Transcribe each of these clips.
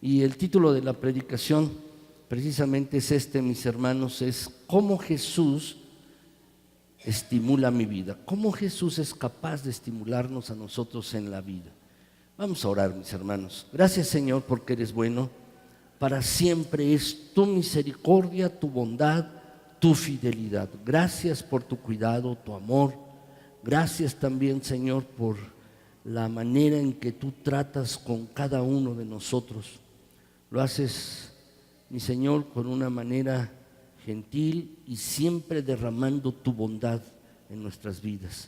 Y el título de la predicación precisamente es este, mis hermanos, es ¿cómo Jesús estimula mi vida? ¿Cómo Jesús es capaz de estimularnos a nosotros en la vida? Vamos a orar, mis hermanos. Gracias, Señor, porque eres bueno. Para siempre es tu misericordia, tu bondad, tu fidelidad. Gracias por tu cuidado, tu amor. Gracias también, Señor, por la manera en que tú tratas con cada uno de nosotros. Lo haces, mi Señor, con una manera gentil y siempre derramando tu bondad en nuestras vidas.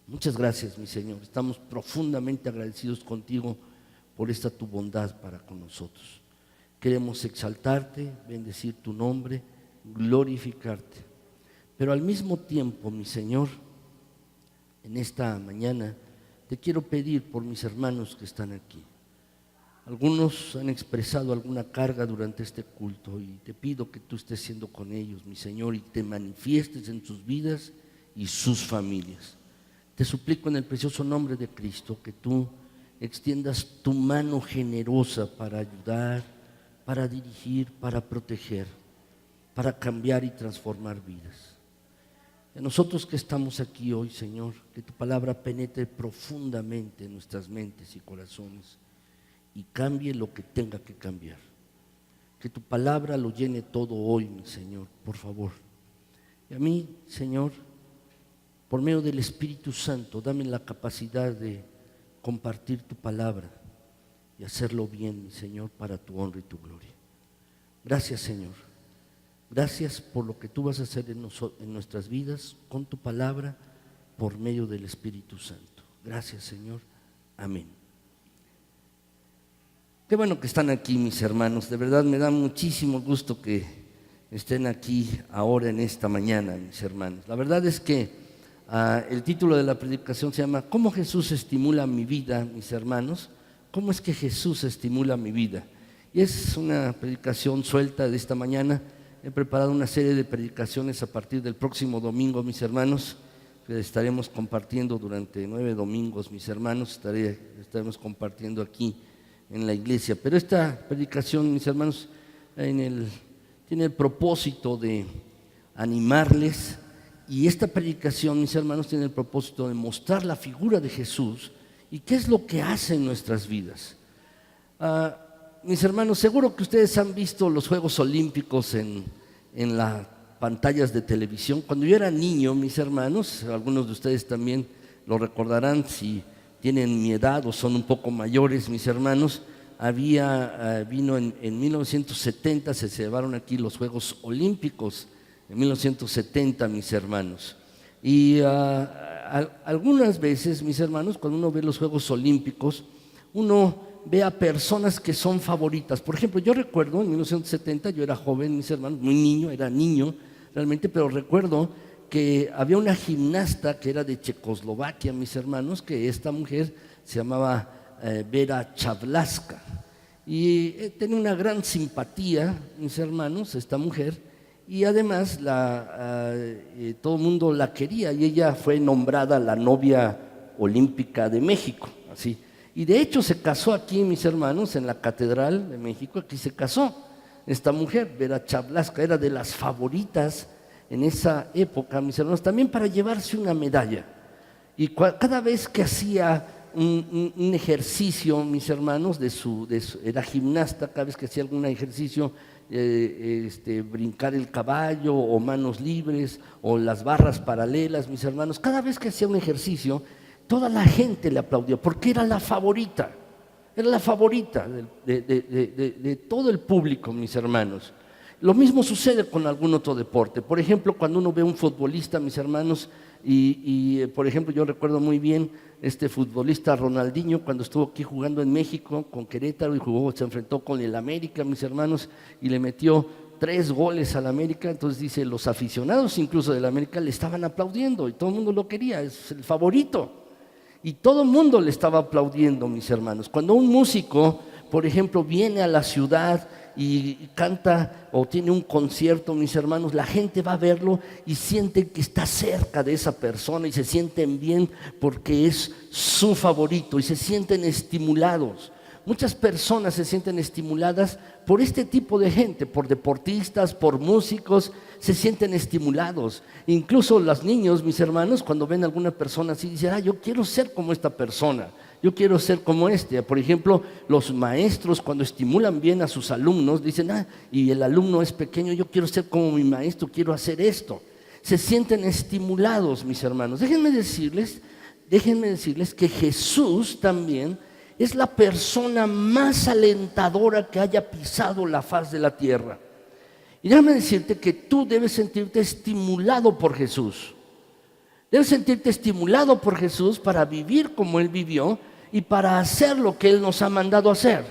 Muchas gracias, mi Señor. Estamos profundamente agradecidos contigo por esta tu bondad para con nosotros. Queremos exaltarte, bendecir tu nombre, glorificarte. Pero al mismo tiempo, mi Señor, en esta mañana te quiero pedir por mis hermanos que están aquí. Algunos han expresado alguna carga durante este culto y te pido que tú estés siendo con ellos, mi Señor, y te manifiestes en sus vidas y sus familias. Te suplico en el precioso nombre de Cristo que tú extiendas tu mano generosa para ayudar, para dirigir, para proteger, para cambiar y transformar vidas. A nosotros que estamos aquí hoy, Señor, que tu palabra penetre profundamente en nuestras mentes y corazones y cambie lo que tenga que cambiar. Que tu palabra lo llene todo hoy, mi Señor, por favor. Y a mí, Señor, por medio del Espíritu Santo, dame la capacidad de compartir tu palabra y hacerlo bien, mi Señor, para tu honra y tu gloria. Gracias, Señor. Gracias por lo que tú vas a hacer en nuestras vidas con tu palabra por medio del Espíritu Santo. Gracias, Señor. Amén. Qué bueno que están aquí, mis hermanos. De verdad me da muchísimo gusto que estén aquí ahora en esta mañana, mis hermanos. La verdad es que el título de la predicación se llama ¿Cómo Jesús estimula mi vida, mis hermanos? ¿Cómo es que Jesús estimula mi vida? Y es una predicación suelta de esta mañana. He preparado una serie de predicaciones a partir del próximo domingo, mis hermanos, que estaremos compartiendo durante 9 domingos, mis hermanos, estaremos compartiendo aquí en la iglesia. Pero esta predicación, mis hermanos, tiene el propósito de animarles, y esta predicación, mis hermanos, tiene el propósito de mostrar la figura de Jesús y qué es lo que hace en nuestras vidas. Mis hermanos, seguro que ustedes han visto los Juegos Olímpicos en las pantallas de televisión. Cuando yo era niño, mis hermanos, algunos de ustedes también lo recordarán si tienen mi edad o son un poco mayores, mis hermanos. Vino en 1970, se celebraron aquí los Juegos Olímpicos, en 1970, mis hermanos. Y algunas veces, mis hermanos, cuando uno ve los Juegos Olímpicos, uno ve a personas que son favoritas. Por ejemplo, yo recuerdo en 1970, yo era joven, mis hermanos, muy niño, era niño realmente, pero recuerdo que había una gimnasta que era de Checoslovaquia, mis hermanos, que esta mujer se llamaba Vera Chavlaska, y tenía una gran simpatía, mis hermanos, esta mujer, y además todo el mundo la quería, y ella fue nombrada la novia olímpica de México, así. Y de hecho se casó aquí, mis hermanos, en la Catedral de México. Aquí se casó esta mujer, Vera Chavlaska, era de las favoritas en esa época, mis hermanos, también para llevarse una medalla. Y cada vez que hacía un ejercicio, mis hermanos, era gimnasta, cada vez que hacía algún ejercicio, brincar el caballo o manos libres o las barras paralelas, mis hermanos, cada vez que hacía un ejercicio, toda la gente le aplaudió porque era la favorita de todo el público, mis hermanos. Lo mismo sucede con algún otro deporte. Por ejemplo, cuando uno ve a un futbolista, mis hermanos, por ejemplo, yo recuerdo muy bien este futbolista Ronaldinho cuando estuvo aquí jugando en México con Querétaro y se enfrentó con el América, mis hermanos, y le metió 3 goles al América. Entonces dice, los aficionados incluso del América le estaban aplaudiendo y todo el mundo lo quería, es el favorito. Y todo el mundo le estaba aplaudiendo, mis hermanos. Cuando un músico, por ejemplo, viene a la ciudad y canta o tiene un concierto, mis hermanos, la gente va a verlo y siente que está cerca de esa persona y se sienten bien porque es su favorito y se sienten estimulados muchas personas se sienten estimuladas por este tipo de gente, por deportistas, por músicos, se sienten estimulados. Incluso los niños, mis hermanos, cuando ven a alguna persona así, dicen, yo quiero ser como esta persona, yo quiero ser como este. Por ejemplo, los maestros cuando estimulan bien a sus alumnos, dicen, y el alumno es pequeño, yo quiero ser como mi maestro, quiero hacer esto. Se sienten estimulados, mis hermanos. Déjenme decirles que Jesús también es la persona más alentadora que haya pisado la faz de la tierra. Y déjame decirte que tú debes sentirte estimulado por Jesús. Debes sentirte estimulado por Jesús para vivir como Él vivió y para hacer lo que Él nos ha mandado hacer.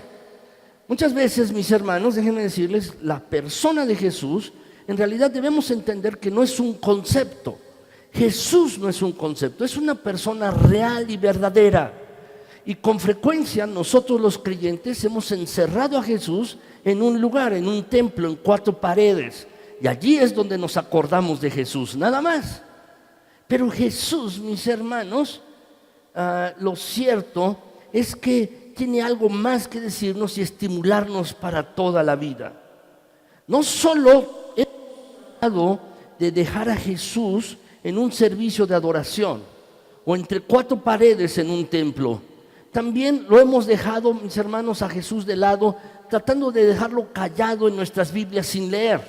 Muchas veces, mis hermanos, déjenme decirles, la persona de Jesús, en realidad debemos entender que no es un concepto. Jesús no es un concepto, es una persona real y verdadera. Y con frecuencia nosotros los creyentes hemos encerrado a Jesús en un lugar, en un templo, en 4 paredes. Y allí es donde nos acordamos de Jesús, nada más. Pero Jesús, mis hermanos, lo cierto es que tiene algo más que decirnos y estimularnos para toda la vida. No solo hemos tratado de dejar a Jesús en un servicio de adoración o entre 4 paredes en un templo. También lo hemos dejado, mis hermanos, a Jesús de lado, tratando de dejarlo callado en nuestras Biblias sin leer.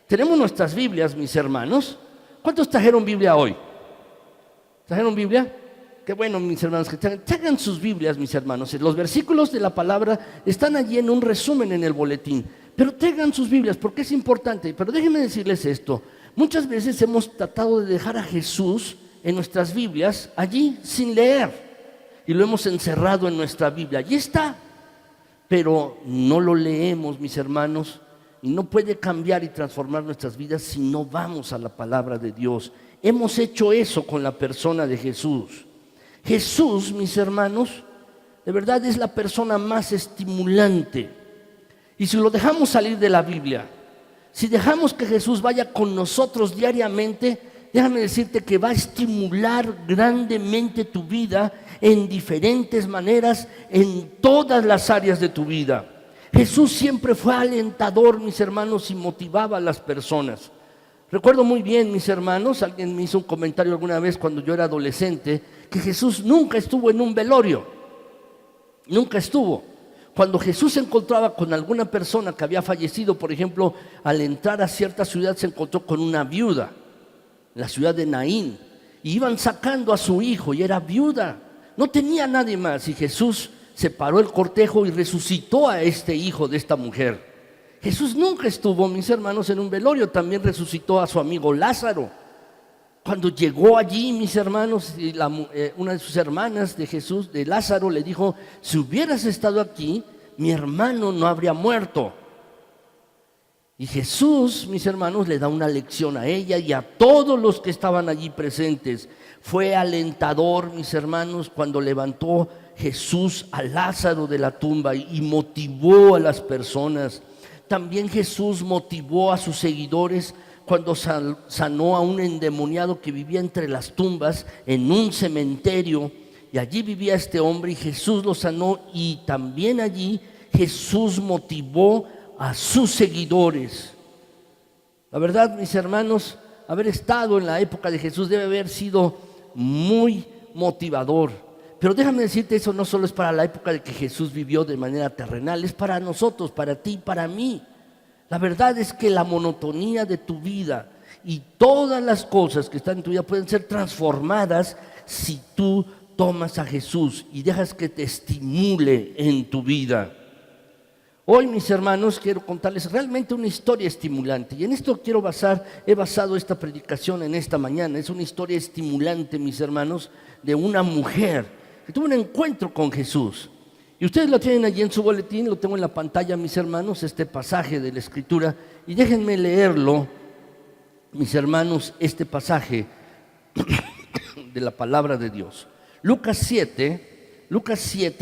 Tenemos nuestras Biblias, mis hermanos. ¿Cuántos trajeron Biblia hoy? ¿Trajeron Biblia? Qué bueno, mis hermanos, que traigan sus Biblias, mis hermanos. Los versículos de la palabra están allí en un resumen en el boletín. Pero traigan sus Biblias porque es importante. Pero déjenme decirles esto. Muchas veces hemos tratado de dejar a Jesús en nuestras Biblias allí sin leer. Y lo hemos encerrado en nuestra Biblia. Allí está. Pero no lo leemos, mis hermanos. Y no puede cambiar y transformar nuestras vidas si no vamos a la palabra de Dios. Hemos hecho eso con la persona de Jesús. Jesús, mis hermanos, de verdad es la persona más estimulante. Y si lo dejamos salir de la Biblia, si dejamos que Jesús vaya con nosotros diariamente, déjame decirte que va a estimular grandemente tu vida en diferentes maneras, en todas las áreas de tu vida. Jesús siempre fue alentador, mis hermanos, y motivaba a las personas. Recuerdo muy bien, mis hermanos, alguien me hizo un comentario alguna vez cuando yo era adolescente, que Jesús nunca estuvo en un velorio. Nunca estuvo. Cuando Jesús se encontraba con alguna persona que había fallecido, por ejemplo, al entrar a cierta ciudad se encontró con una viuda, la ciudad de Naín, y iban sacando a su hijo y era viuda, no tenía nadie más, y Jesús separó el cortejo y resucitó a este hijo de esta mujer. Jesús nunca estuvo, mis hermanos, en un velorio. También resucitó a su amigo Lázaro. Cuando llegó allí, mis hermanos, una de sus hermanas de Jesús, de Lázaro, le dijo: si hubieras estado aquí, mi hermano no habría muerto. Y Jesús, mis hermanos, le da una lección a ella y a todos los que estaban allí presentes. Fue alentador, mis hermanos, cuando levantó Jesús a Lázaro de la tumba y motivó a las personas. También Jesús motivó a sus seguidores cuando sanó a un endemoniado que vivía entre las tumbas en un cementerio, y allí vivía este hombre y Jesús lo sanó, y también allí Jesús motivó a sus seguidores. La verdad, mis hermanos, haber estado en la época de Jesús debe haber sido muy motivador. Pero déjame decirte, eso no solo es para la época de que Jesús vivió de manera terrenal, es para nosotros, para ti, para mí. La verdad es que la monotonía de tu vida y todas las cosas que están en tu vida pueden ser transformadas si tú tomas a Jesús y dejas que te estimule en tu vida. Hoy, mis hermanos, quiero contarles realmente una historia estimulante, y en esto he basado esta predicación en esta mañana. Es una historia estimulante, mis hermanos, de una mujer que tuvo un encuentro con Jesús. Y ustedes lo tienen allí en su boletín, lo tengo en la pantalla, mis hermanos, este pasaje de la Escritura. Y déjenme leerlo, mis hermanos, este pasaje de la palabra de Dios. Lucas 7,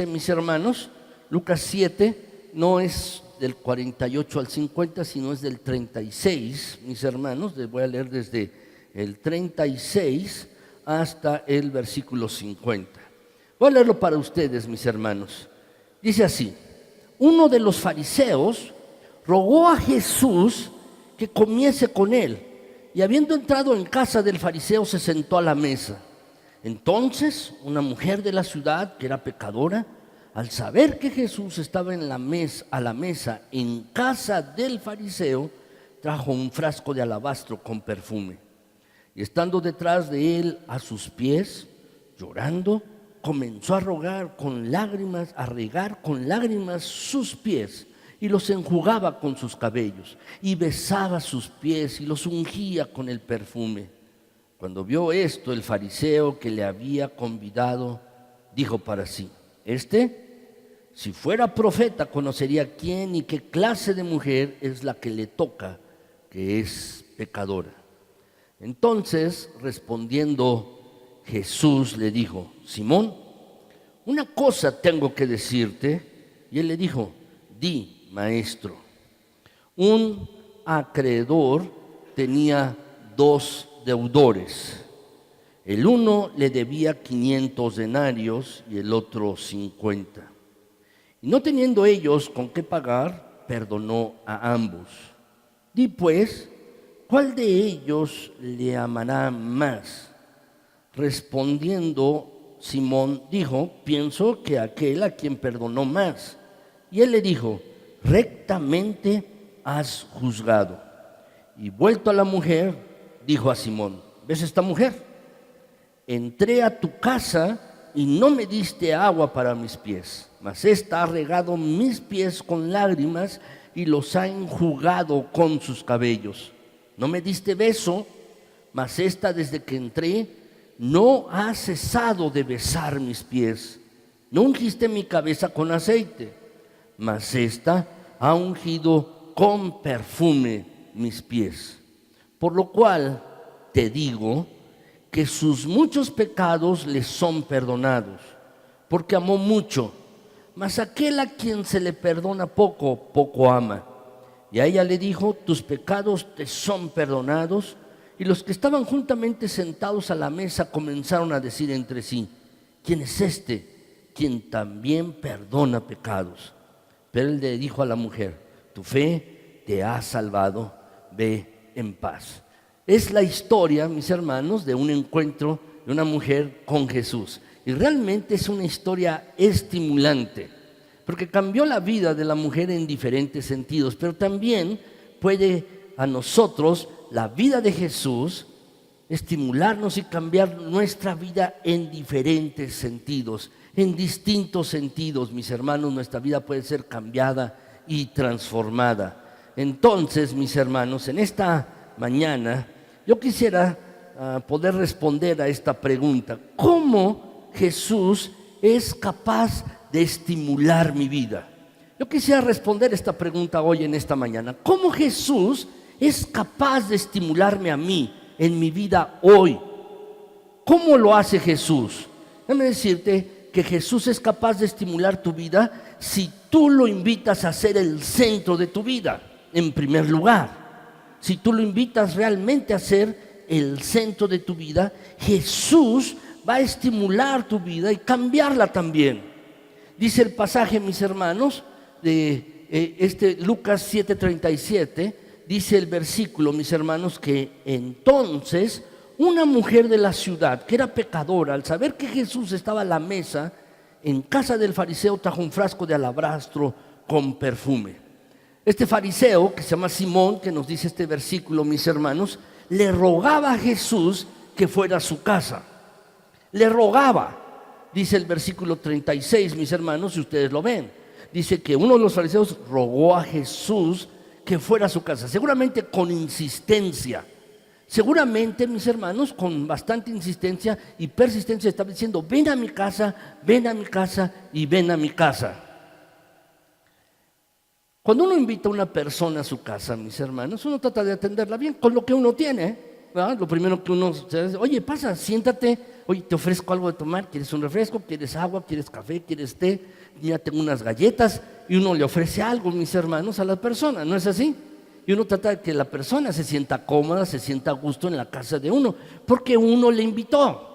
mis hermanos, Lucas 7 no es del 48 al 50, sino es del 36, mis hermanos. Les voy a leer desde el 36 hasta el versículo 50. Voy a leerlo para ustedes, mis hermanos. Dice así: uno de los fariseos rogó a Jesús que comiese con él, y habiendo entrado en casa del fariseo se sentó a la mesa. Entonces una mujer de la ciudad, que era pecadora, al saber que Jesús estaba a la mesa en casa del fariseo, trajo un frasco de alabastro con perfume, y estando detrás de él a sus pies, llorando, comenzó a regar con lágrimas sus pies, y los enjugaba con sus cabellos, y besaba sus pies y los ungía con el perfume. Cuando vio esto, el fariseo que le había convidado dijo para sí: si fuera profeta, conocería quién y qué clase de mujer es la que le toca, que es pecadora. Entonces, respondiendo, Jesús le dijo: Simón, una cosa tengo que decirte. Y él le dijo: di, maestro. Un acreedor tenía 2 deudores. El uno le debía 500 denarios y el otro 50. Y no teniendo ellos con qué pagar, perdonó a ambos. Di pues, ¿cuál de ellos le amará más? Respondiendo, Simón dijo: pienso que aquel a quien perdonó más. Y él le dijo: rectamente has juzgado. Y vuelto a la mujer, dijo a Simón: ¿ves esta mujer? Entré a tu casa y no me diste agua para mis pies, mas ésta ha regado mis pies con lágrimas y los ha enjugado con sus cabellos. No me diste beso, mas ésta desde que entré no ha cesado de besar mis pies. No ungiste mi cabeza con aceite, mas ésta ha ungido con perfume mis pies. Por lo cual te digo que sus muchos pecados le son perdonados, porque amó mucho. Mas aquel a quien se le perdona poco, poco ama. Y a ella le dijo: tus pecados te son perdonados. Y los que estaban juntamente sentados a la mesa comenzaron a decir entre sí: ¿quién es este, quien también perdona pecados? Pero él le dijo a la mujer: tu fe te ha salvado, ve en paz. Es la historia, mis hermanos, de un encuentro de una mujer con Jesús. Y realmente es una historia estimulante, porque cambió la vida de la mujer en diferentes sentidos, pero también puede a nosotros, la vida de Jesús, estimularnos y cambiar nuestra vida en diferentes sentidos, en distintos sentidos, mis hermanos. Nuestra vida puede ser cambiada y transformada. Entonces, mis hermanos, en esta mañana yo quisiera poder responder a esta pregunta: ¿cómo Jesús es capaz de estimular mi vida? Yo quisiera responder esta pregunta hoy en esta mañana. ¿Cómo Jesús es capaz de estimularme a mí en mi vida hoy? ¿Cómo lo hace Jesús? Déjame decirte que Jesús es capaz de estimular tu vida si tú lo invitas a ser el centro de tu vida, en primer lugar. Si tú lo invitas realmente a ser el centro de tu vida, Jesús va a estimular tu vida y cambiarla también. Dice el pasaje, mis hermanos, de Lucas 7:37, dice el versículo, mis hermanos, que entonces una mujer de la ciudad, que era pecadora, al saber que Jesús estaba a la mesa en casa del fariseo, trajo un frasco de alabastro con perfume. Este fariseo, que se llama Simón, que nos dice este versículo, mis hermanos, le rogaba a Jesús que fuera a su casa. Le rogaba, dice el versículo 36, mis hermanos, si ustedes lo ven. Dice que uno de los fariseos rogó a Jesús que fuera a su casa, seguramente con insistencia. Seguramente, mis hermanos, con bastante insistencia y persistencia, estaba diciendo: ven a mi casa, ven a mi casa y ven a mi casa. Cuando uno invita a una persona a su casa, mis hermanos, uno trata de atenderla bien con lo que uno tiene, ¿verdad? Lo primero que uno se dice: oye, pasa, siéntate, oye, te ofrezco algo de tomar, ¿quieres un refresco? ¿Quieres agua? ¿Quieres café? ¿Quieres té? Mira, tengo unas galletas. Y uno le ofrece algo, mis hermanos, a la persona, ¿no es así? Y uno trata de que la persona se sienta cómoda, se sienta a gusto en la casa de uno, porque uno le invitó.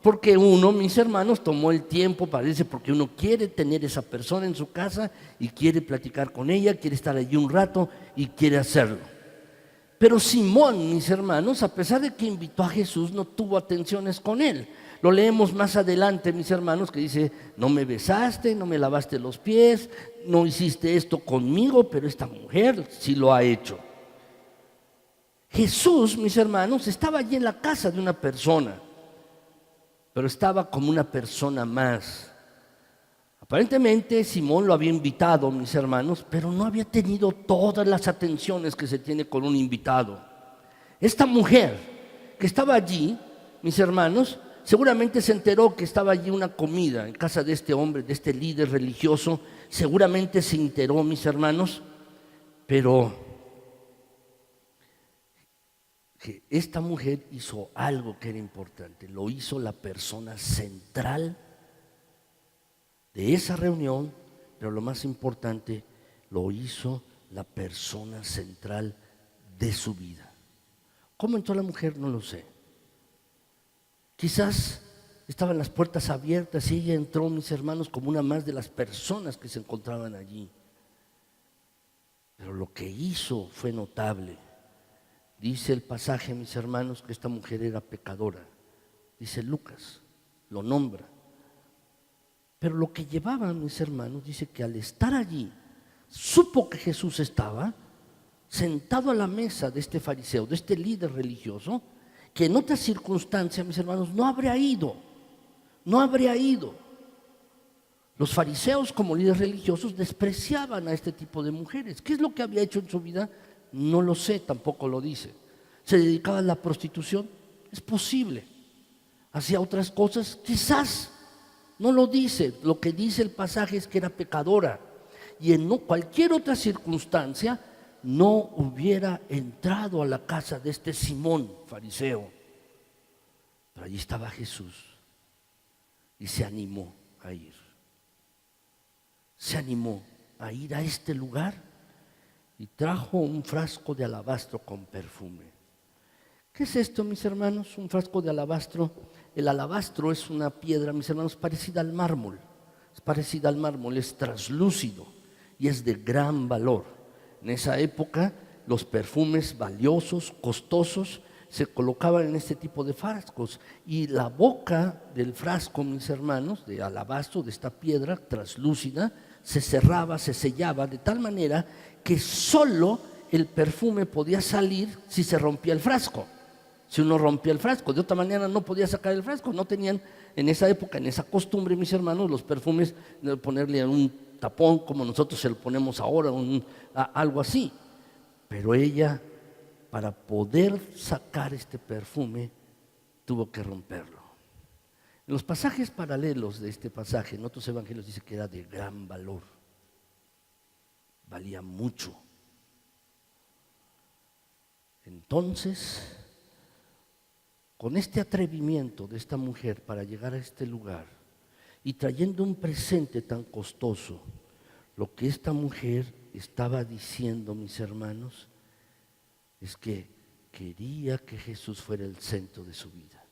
Porque uno, mis hermanos, tomó el tiempo, parece, porque uno quiere tener esa persona en su casa y quiere platicar con ella, quiere estar allí un rato y quiere hacerlo. Pero Simón, mis hermanos, a pesar de que invitó a Jesús, no tuvo atenciones con él. Lo leemos más adelante, mis hermanos, que dice: no me besaste, no me lavaste los pies, no hiciste esto conmigo, pero esta mujer sí lo ha hecho. Jesús, mis hermanos, estaba allí en la casa de una persona, pero estaba como una persona más. Aparentemente Simón lo había invitado, mis hermanos, pero no había tenido todas las atenciones que se tiene con un invitado. Esta mujer que estaba allí, mis hermanos, seguramente se enteró que estaba allí una comida en casa de este hombre, de este líder religioso. Seguramente se enteró, mis hermanos, pero que esta mujer hizo algo que era importante. Lo hizo la persona central de esa reunión, pero lo más importante, lo hizo la persona central de su vida. ¿Cómo entró la mujer? No lo sé. Quizás estaban las puertas abiertas y ella entró, mis hermanos, como una más de las personas que se encontraban allí. Pero lo que hizo fue notable. Dice el pasaje, mis hermanos, que esta mujer era pecadora. Dice Lucas, lo nombra. Pero lo que llevaba, mis hermanos, dice que al estar allí, supo que Jesús estaba sentado a la mesa de este fariseo, de este líder religioso, que en otras circunstancias, mis hermanos, no habría ido. Los fariseos, como líderes religiosos, despreciaban a este tipo de mujeres. ¿Qué es lo que había hecho en su vida? No lo sé, tampoco lo dice. ¿Se dedicaba a la prostitución? Es posible. ¿Hacía otras cosas? Quizás. No lo dice. Lo que dice el pasaje es que era pecadora. Y en cualquier otra circunstancia no hubiera entrado a la casa de este Simón, fariseo. Pero allí estaba Jesús y se animó a ir. Se animó a ir a este lugar y trajo un frasco de alabastro con perfume. ¿Qué es esto, mis hermanos? Un frasco de alabastro. El alabastro es una piedra, mis hermanos, parecida al mármol. Es parecida al mármol, es translúcido y es de gran valor. En esa época, los perfumes valiosos, costosos, se colocaban en este tipo de frascos. Y la boca del frasco, mis hermanos, de alabastro, de esta piedra translúcida, se cerraba, se sellaba de tal manera que solo el perfume podía salir si se rompía el frasco. Si uno rompía el frasco, de otra manera no podía sacar el frasco. No tenían en esa época, en esa costumbre, mis hermanos, los perfumes de ponerle un tapón como nosotros se lo ponemos ahora, algo así. Pero ella, para poder sacar este perfume, tuvo que romperlo. En los pasajes paralelos de este pasaje, en otros evangelios dice que era de gran valor. Valía mucho. Entonces, con este atrevimiento de esta mujer para llegar a este lugar y trayendo un presente tan costoso, lo que esta mujer estaba diciendo, mis hermanos, es que quería que Jesús fuera el centro de su vida.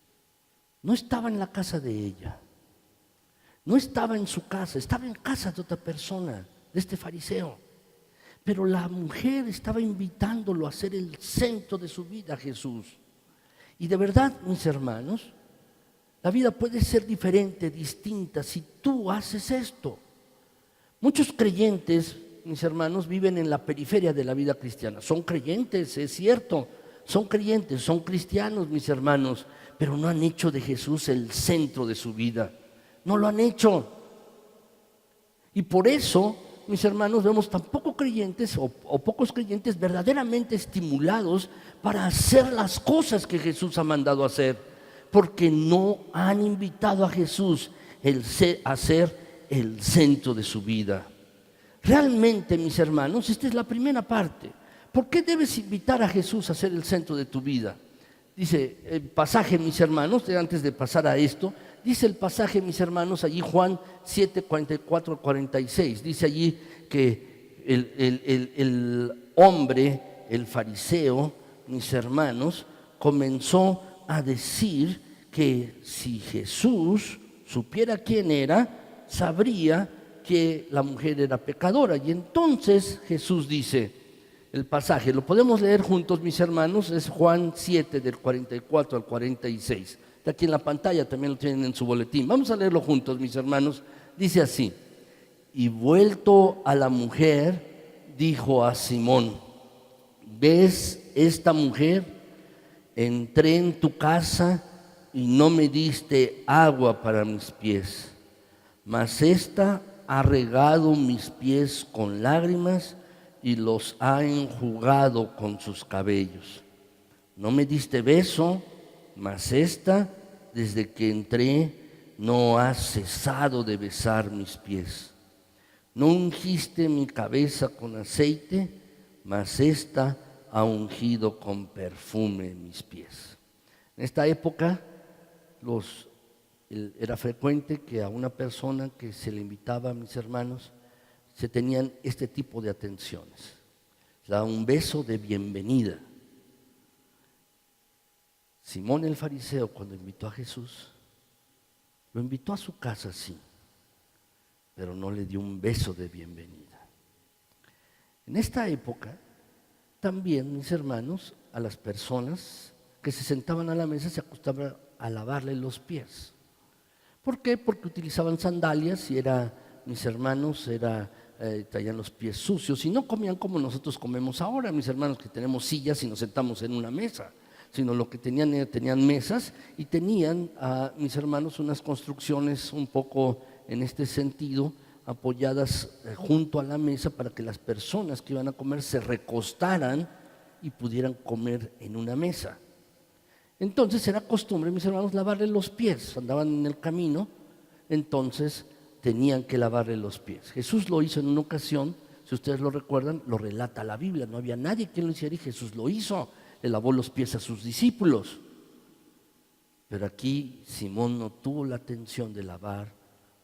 No estaba en la casa de ella, no estaba en su casa, estaba en casa de otra persona, de este fariseo. Pero la mujer estaba invitándolo a ser el centro de su vida, Jesús. Y de verdad, mis hermanos, la vida puede ser diferente, distinta, si tú haces esto. Muchos creyentes, mis hermanos, viven en la periferia de la vida cristiana. Son creyentes, es cierto, son creyentes, son cristianos, mis hermanos, pero no han hecho de Jesús el centro de su vida. No lo han hecho. Y por eso, mis hermanos, vemos tan pocos creyentes o pocos creyentes verdaderamente estimulados para hacer las cosas que Jesús ha mandado hacer, porque no han invitado a Jesús a ser el centro de su vida. Realmente, mis hermanos, esta es la primera parte. ¿Por qué debes invitar a Jesús a ser el centro de tu vida? Dice el pasaje, mis hermanos, antes de pasar a esto, dice el pasaje, mis hermanos, allí Juan 7, 44, 46. Dice allí que el hombre, el fariseo, mis hermanos, comenzó a decir que si Jesús supiera quién era, sabría que la mujer era pecadora. Y entonces Jesús dice, el pasaje, lo podemos leer juntos, mis hermanos, es Juan 7, del 44 al 46. Está aquí en la pantalla, también lo tienen en su boletín. Vamos a leerlo juntos, mis hermanos. Dice así: y vuelto a la mujer, dijo a Simón: ¿ves esta mujer? Entré en tu casa y no me diste agua para mis pies, mas ésta ha regado mis pies con lágrimas y los ha enjugado con sus cabellos. No me diste beso, mas ésta, desde que entré, no ha cesado de besar mis pies. No ungiste mi cabeza con aceite, mas ésta ha ungido con perfume mis pies. En esta época era frecuente que a una persona que se le invitaba, mis hermanos, se tenían este tipo de atenciones. Se daba un beso de bienvenida. Simón el fariseo, cuando invitó a Jesús, lo invitó a su casa, sí, pero no le dio un beso de bienvenida. En esta época, también, mis hermanos, a las personas que se sentaban a la mesa se acostumbraba a lavarle los pies. ¿Por qué? Porque utilizaban sandalias y mis hermanos, traían los pies sucios y no comían como nosotros comemos ahora, mis hermanos, que tenemos sillas y nos sentamos en una mesa, sino lo que tenían mesas y tenían, mis hermanos, unas construcciones un poco en este sentido, apoyadas junto a la mesa para que las personas que iban a comer se recostaran y pudieran comer en una mesa. Entonces era costumbre, mis hermanos, lavarle los pies. Andaban en el camino, entonces tenían que lavarle los pies. Jesús lo hizo en una ocasión, si ustedes lo recuerdan, lo relata la Biblia. No había nadie que lo hiciera y Jesús lo hizo. Le lavó los pies a sus discípulos. Pero aquí Simón no tuvo la atención de lavar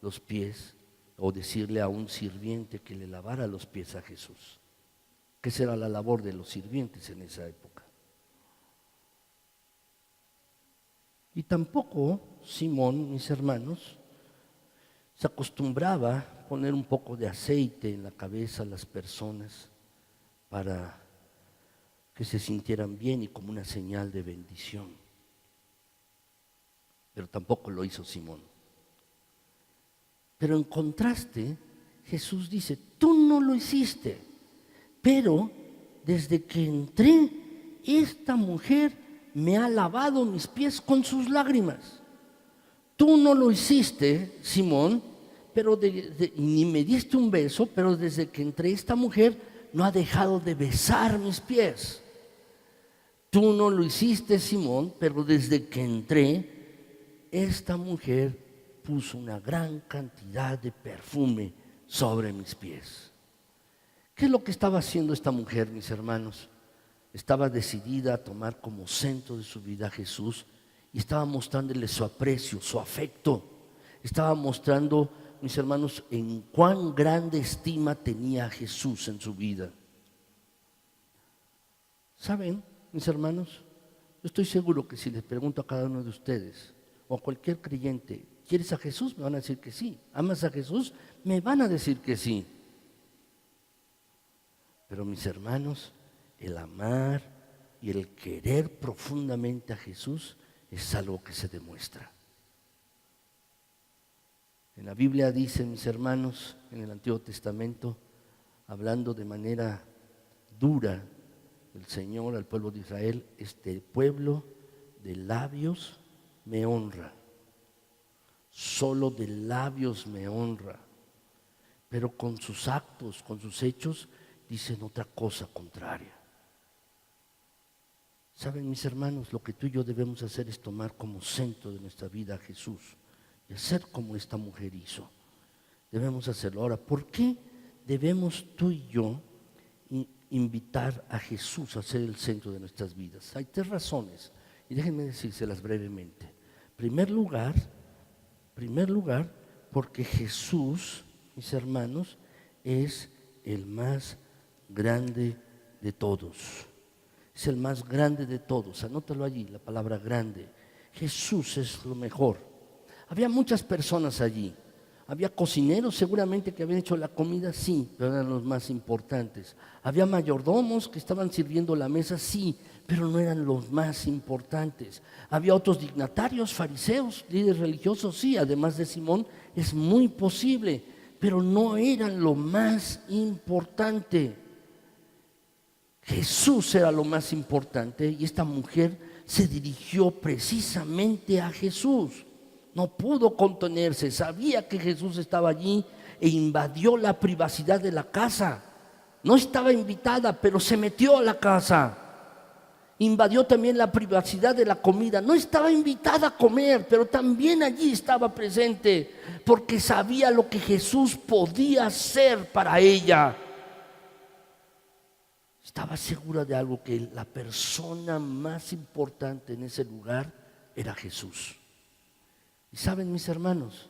los pies o decirle a un sirviente que le lavara los pies a Jesús. ¿Qué será la labor de los sirvientes en esa época? Y tampoco Simón, mis hermanos, se acostumbraba a poner un poco de aceite en la cabeza a las personas para que se sintieran bien y como una señal de bendición. Pero tampoco lo hizo Simón. Pero en contraste, Jesús dice: tú no lo hiciste, pero desde que entré, esta mujer me ha lavado mis pies con sus lágrimas. Tú no lo hiciste, Simón, pero ni me diste un beso, pero desde que entré, esta mujer no ha dejado de besar mis pies. Tú no lo hiciste, Simón, pero desde que entré, esta mujer puso una gran cantidad de perfume sobre mis pies. ¿Qué es lo que estaba haciendo esta mujer, mis hermanos? Estaba decidida a tomar como centro de su vida a Jesús y estaba mostrándole su aprecio, su afecto. Estaba mostrando, mis hermanos, en cuán grande estima tenía a Jesús en su vida. ¿Saben, mis hermanos? Yo estoy seguro que si les pregunto a cada uno de ustedes o a cualquier creyente: ¿quieres a Jesús? Me van a decir que sí. ¿Amas a Jesús? Me van a decir que sí. Pero, mis hermanos, el amar y el querer profundamente a Jesús es algo que se demuestra. En la Biblia dice, mis hermanos, en el Antiguo Testamento, hablando de manera dura del Señor al pueblo de Israel: este pueblo de labios me honra, solo de labios me honra, pero con sus actos, con sus hechos, dicen otra cosa contraria. Saben, mis hermanos, lo que tú y yo debemos hacer es tomar como centro de nuestra vida a Jesús y hacer como esta mujer hizo. Debemos hacerlo. Ahora, ¿por qué debemos tú y yo invitar a Jesús a ser el centro de nuestras vidas? Hay 3 razones y déjenme decírselas brevemente. Primer lugar, porque Jesús, mis hermanos, es el más grande de todos. Es el más grande de todos. Anótalo allí, la palabra grande. Jesús es lo mejor. Había muchas personas allí. Había cocineros seguramente que habían hecho la comida, sí, pero eran los más importantes. Había mayordomos que estaban sirviendo la mesa, sí, pero no eran los más importantes. Había otros dignatarios, fariseos, líderes religiosos, sí, además de Simón, es muy posible, pero no eran lo más importante. Jesús era lo más importante y esta mujer se dirigió precisamente a Jesús. No pudo contenerse, sabía que Jesús estaba allí e invadió la privacidad de la casa. No estaba invitada, pero se metió a la casa. Invadió también la privacidad de la comida. No estaba invitada a comer, pero también allí estaba presente, porque sabía lo que Jesús podía hacer para ella. Estaba segura de algo, que la persona más importante en ese lugar era Jesús. Y saben, mis hermanos,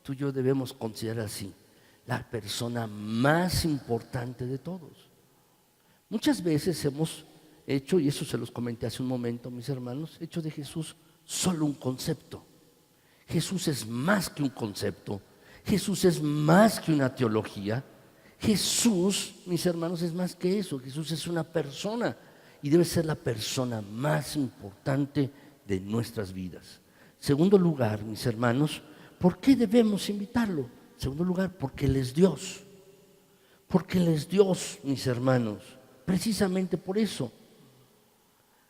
tú y yo debemos considerar así, la persona más importante de todos. Muchas veces hemos hecho, y eso se los comenté hace un momento, mis hermanos, hecho de Jesús solo un concepto. Jesús es más que un concepto, Jesús es más que una teología. Jesús, mis hermanos, es más que eso. Jesús es una persona y debe ser la persona más importante de nuestras vidas. Segundo lugar, mis hermanos, ¿por qué debemos invitarlo? Segundo lugar, porque Él es Dios. Porque Él es Dios, mis hermanos. Precisamente por eso.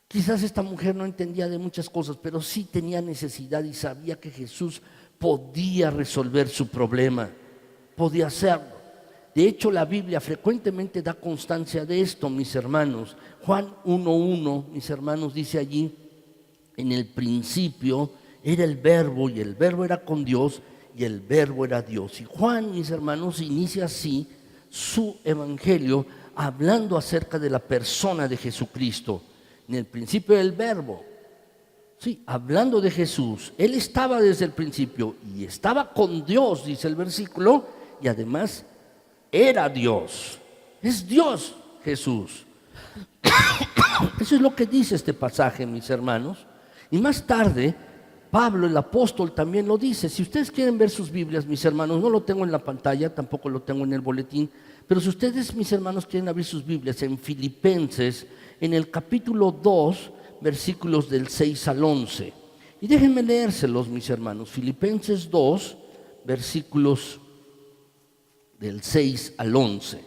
Quizás esta mujer no entendía de muchas cosas, pero sí tenía necesidad y sabía que Jesús podía resolver su problema. Podía hacerlo. De hecho, la Biblia frecuentemente da constancia de esto, mis hermanos. Juan 1:1, mis hermanos, dice allí: en el principio era el Verbo, y el Verbo era con Dios, y el Verbo era Dios. Y Juan, mis hermanos, inicia así su evangelio hablando acerca de la persona de Jesucristo. En el principio era el Verbo. Sí, hablando de Jesús. Él estaba desde el principio y estaba con Dios, dice el versículo, y además era Dios. Es Dios Jesús. Eso es lo que dice este pasaje, mis hermanos. Y más tarde, Pablo, el apóstol, también lo dice. Si ustedes quieren ver sus Biblias, mis hermanos, no lo tengo en la pantalla, tampoco lo tengo en el boletín, pero si ustedes, mis hermanos, quieren abrir sus Biblias en Filipenses, en el capítulo 2, versículos del 6 al 11. Y déjenme leérselos, mis hermanos. Filipenses 2, versículos del 6 al 11.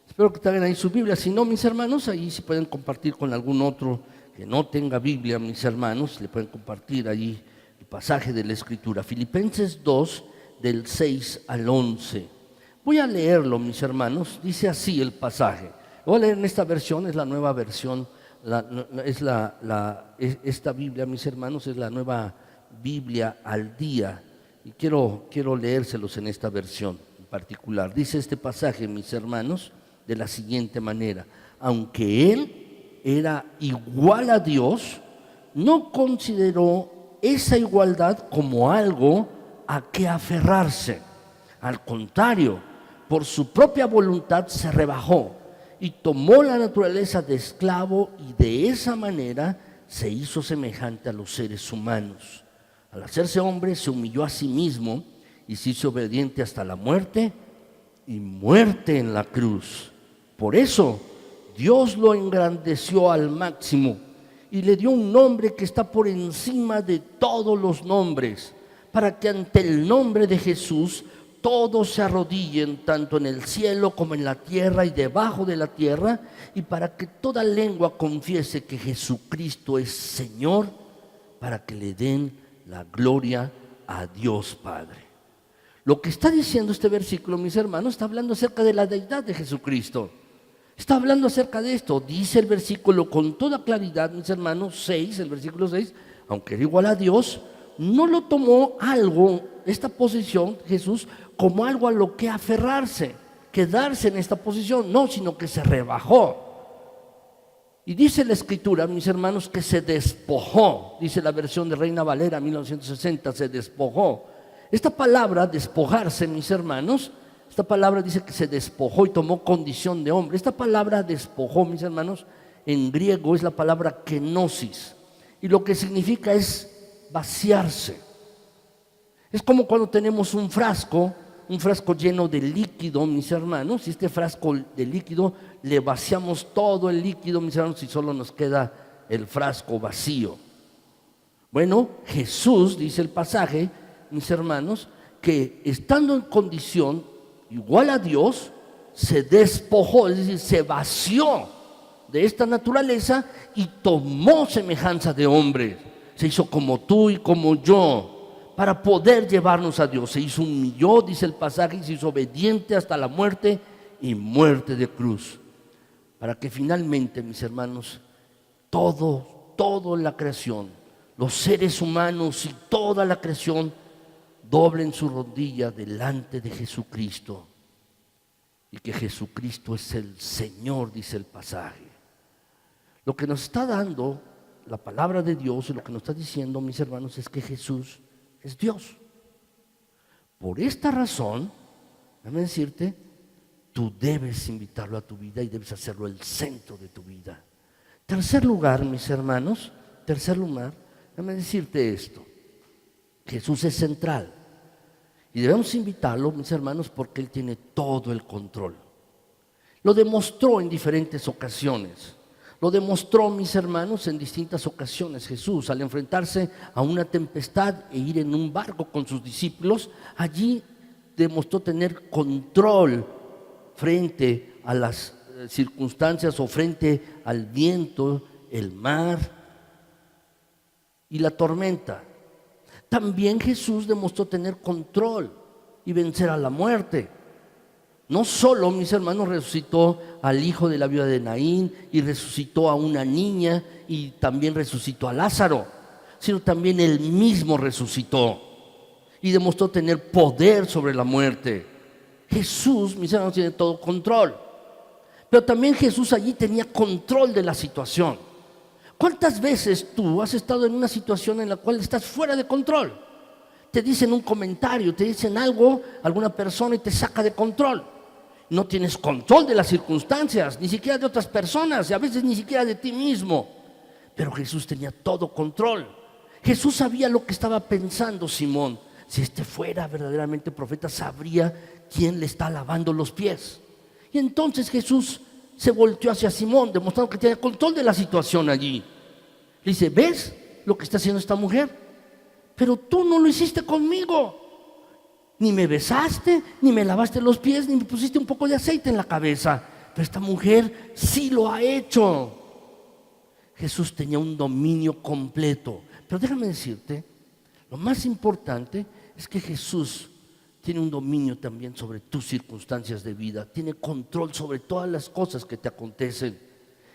Espero que tengan ahí su Biblia. Si no, mis hermanos, ahí sí pueden compartir con algún otro que no tenga Biblia, mis hermanos. Le pueden compartir ahí el pasaje de la Escritura. Filipenses 2, del 6 al 11. Voy a leerlo, mis hermanos. Dice así el pasaje. Voy a leer en esta versión, es la nueva versión. Esta Biblia, mis hermanos, es la nueva Biblia al día. Y quiero leérselos en esta versión particular. Dice este pasaje, mis hermanos, de la siguiente manera: aunque Él era igual a Dios, no consideró esa igualdad como algo a que aferrarse. Al contrario, por su propia voluntad se rebajó y tomó la naturaleza de esclavo, y de esa manera se hizo semejante a los seres humanos. Al hacerse hombre, se humilló a sí mismo y se hizo obediente hasta la muerte, y muerte en la cruz. Por eso Dios lo engrandeció al máximo y le dio un nombre que está por encima de todos los nombres, para que ante el nombre de Jesús todos se arrodillen, tanto en el cielo como en la tierra y debajo de la tierra, y para que toda lengua confiese que Jesucristo es Señor, para que le den la gloria a Dios Padre. Lo que está diciendo este versículo, mis hermanos, está hablando acerca de la deidad de Jesucristo. Está hablando acerca de esto. Dice el versículo con toda claridad, mis hermanos, 6, el versículo 6, aunque era igual a Dios, no lo tomó algo, esta posición, Jesús, como algo a lo que aferrarse, quedarse en esta posición, no, sino que se rebajó. Y dice la Escritura, mis hermanos, que se despojó. Dice la versión de Reina Valera 1960, se despojó. Esta palabra, despojarse, mis hermanos, esta palabra dice que se despojó y tomó condición de hombre. Esta palabra despojó, mis hermanos, en griego es la palabra kenosis. Y lo que significa es vaciarse. Es como cuando tenemos un frasco lleno de líquido, mis hermanos, y este frasco de líquido le vaciamos todo el líquido, mis hermanos, y solo nos queda el frasco vacío. Bueno, Jesús, dice el pasaje, mis hermanos, que estando en condición igual a Dios, se despojó, es decir, se vació de esta naturaleza y tomó semejanza de hombre. Se hizo como tú y como yo, para poder llevarnos a Dios. Se hizo humilló, dice el pasaje, y se hizo obediente hasta la muerte y muerte de cruz. Para que finalmente, mis hermanos, todo en la creación, los seres humanos y toda la creación, doblen su rodilla delante de Jesucristo. Y que Jesucristo es el Señor, dice el pasaje. Lo que nos está dando la palabra de Dios y lo que nos está diciendo, mis hermanos, es que Jesús es Dios. Por esta razón, déjame decirte, tú debes invitarlo a tu vida y debes hacerlo el centro de tu vida. Tercer lugar, mis hermanos, déjame decirte esto: Jesús es central y debemos invitarlo, mis hermanos, porque Él tiene todo el control. Lo demostró en diferentes ocasiones. Lo demostró, mis hermanos, en distintas ocasiones. Jesús, al enfrentarse a una tempestad e ir en un barco con sus discípulos, allí demostró tener control frente a las circunstancias o frente al viento, el mar y la tormenta. También Jesús demostró tener control y vencer a la muerte. No solo, mis hermanos, resucitó al hijo de la viuda de Naín y resucitó a una niña y también resucitó a Lázaro, sino también Él mismo resucitó y demostró tener poder sobre la muerte. Jesús, mis hermanos, tiene todo control. Pero también Jesús allí tenía control de la situación. ¿Cuántas veces tú has estado en una situación en la cual estás fuera de control? Te dicen un comentario, te dicen algo, alguna persona, y te saca de control. No tienes control de las circunstancias, ni siquiera de otras personas, y a veces ni siquiera de ti mismo. Pero Jesús tenía todo control. Jesús sabía lo que estaba pensando Simón. Si este fuera verdaderamente profeta, sabría quién le está lavando los pies. Y entonces Jesús se volteó hacia Simón, demostrando que tenía control de la situación allí. Le dice: ¿ves lo que está haciendo esta mujer? Pero tú no lo hiciste conmigo. Ni me besaste, ni me lavaste los pies, ni me pusiste un poco de aceite en la cabeza. Pero esta mujer sí lo ha hecho. Jesús tenía un dominio completo. Pero déjame decirte, lo más importante es que Jesús tiene un dominio también sobre tus circunstancias de vida. Tiene control sobre todas las cosas que te acontecen.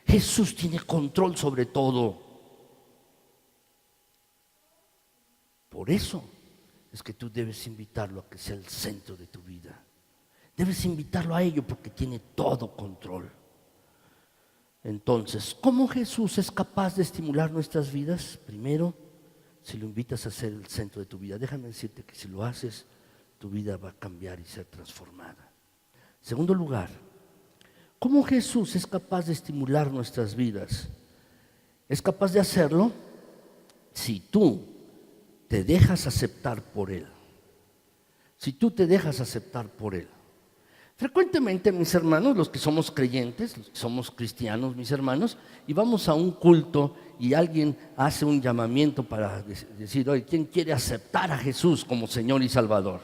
Jesús tiene control sobre todo. Por eso es que tú debes invitarlo a que sea el centro de tu vida. Debes invitarlo a ello porque tiene todo control. Entonces, ¿cómo Jesús es capaz de estimular nuestras vidas? Primero, si lo invitas a ser el centro de tu vida. Déjame decirte que si lo haces, tu vida va a cambiar y ser transformada. Segundo lugar, ¿cómo Jesús es capaz de estimular nuestras vidas? Es capaz de hacerlo si tú te dejas aceptar por Él. Si tú te dejas aceptar por Él. Frecuentemente, mis hermanos, los que somos creyentes, los que somos cristianos, mis hermanos, y vamos a un culto y alguien hace un llamamiento para decir: oye, ¿quién quiere aceptar a Jesús como Señor y Salvador?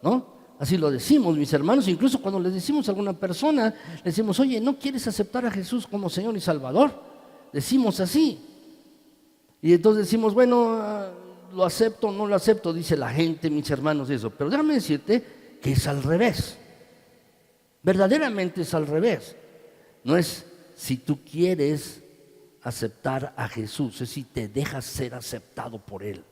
¿No? Así lo decimos, mis hermanos. Incluso cuando le decimos a alguna persona, le decimos: oye, ¿no quieres aceptar a Jesús como Señor y Salvador? Decimos así. Y entonces decimos: bueno, lo acepto o no lo acepto, dice la gente, mis hermanos, eso. Pero déjame decirte que es al revés. Verdaderamente es al revés. No es si tú quieres aceptar a Jesús, es si te dejas ser aceptado por Él.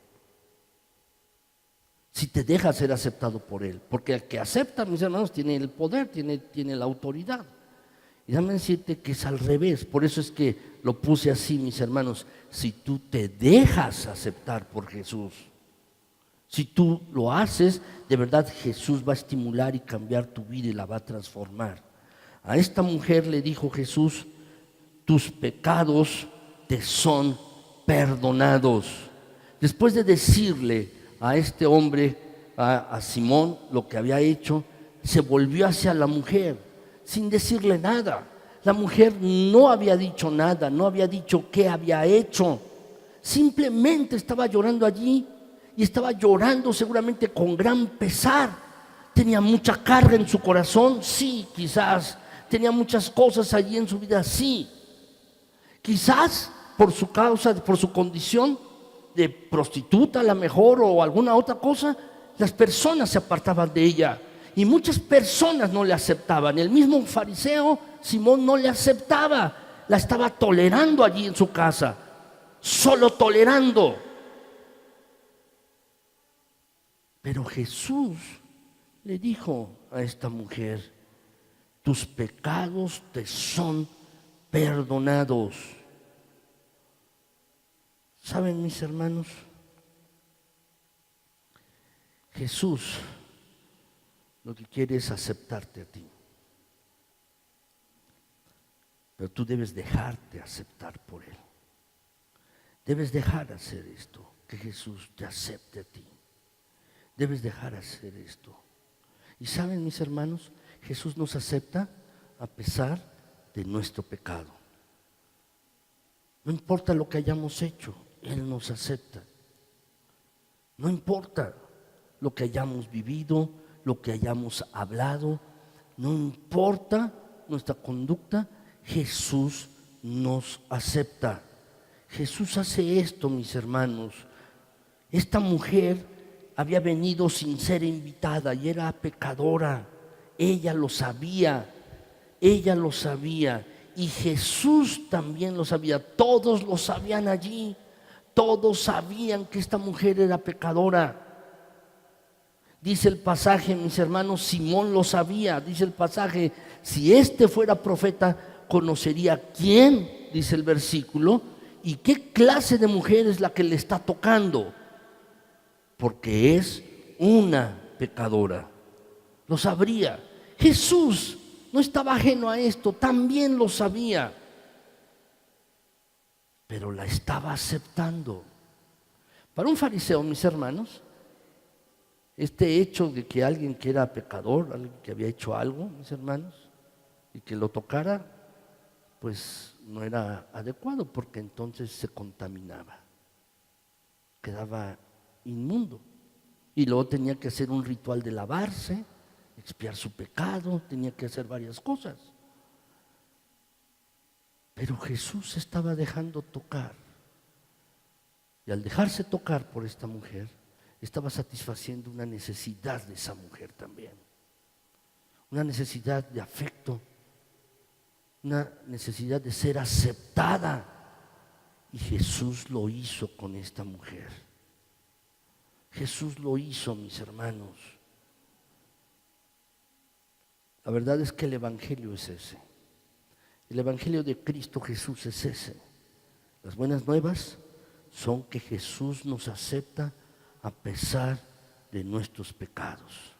Si te dejas ser aceptado por Él. Porque el que acepta, mis hermanos, tiene el poder, tiene la autoridad. Y déjame decirte que es al revés. Por eso es que lo puse así, mis hermanos. Si tú te dejas aceptar por Jesús, si tú lo haces, de verdad Jesús va a estimular y cambiar tu vida y la va a transformar. A esta mujer le dijo Jesús: tus pecados te son perdonados. Después de decirle a este hombre, a Simón, lo que había hecho, se volvió hacia la mujer sin decirle nada. La mujer no había dicho nada, no había dicho qué había hecho. Simplemente estaba llorando allí y estaba llorando seguramente con gran pesar. Tenía mucha carga en su corazón, sí, quizás. Tenía muchas cosas allí en su vida, sí. Quizás por su causa, por su condición de prostituta a lo mejor o alguna otra cosa, las personas se apartaban de ella y muchas personas no le aceptaban. El mismo fariseo Simón no le aceptaba, la estaba tolerando allí en su casa, solo tolerando. Pero Jesús le dijo a esta mujer: tus pecados te son perdonados. ¿Saben, mis hermanos? Jesús lo que quiere es aceptarte a ti. Pero tú debes dejarte aceptar por Él. Debes dejar hacer esto, que Jesús te acepte a ti. Debes dejar hacer esto. Y saben, mis hermanos, Jesús nos acepta a pesar de nuestro pecado. No importa lo que hayamos hecho, Él nos acepta. No importa lo que hayamos vivido, lo que hayamos hablado, no importa nuestra conducta, Jesús nos acepta. Jesús hace esto, mis hermanos. Esta mujer había venido sin ser invitada y era pecadora. Ella lo sabía, y Jesús también lo sabía. Todos lo sabían allí, todos sabían que esta mujer era pecadora. Dice el pasaje, mis hermanos, Simón lo sabía. Dice el pasaje, si este fuera profeta, conocería quién, dice el versículo, y qué clase de mujer es la que le está tocando, porque es una pecadora. Lo sabría. Jesús no estaba ajeno a esto, también lo sabía, pero la estaba aceptando. Para un fariseo, mis hermanos, este hecho de que alguien que era pecador, alguien que había hecho algo, mis hermanos, y que lo tocara, pues no era adecuado, porque entonces se contaminaba, quedaba inmundo, y luego tenía que hacer un ritual de lavarse, expiar su pecado, tenía que hacer varias cosas. Pero Jesús se estaba dejando tocar, y al dejarse tocar por esta mujer, estaba satisfaciendo una necesidad de esa mujer también, una necesidad de afecto, una necesidad de ser aceptada, y Jesús lo hizo con esta mujer. Jesús lo hizo, mis hermanos. La verdad es que el Evangelio es ese. El Evangelio de Cristo Jesús es ese. Las buenas nuevas son que Jesús nos acepta a pesar de nuestros pecados.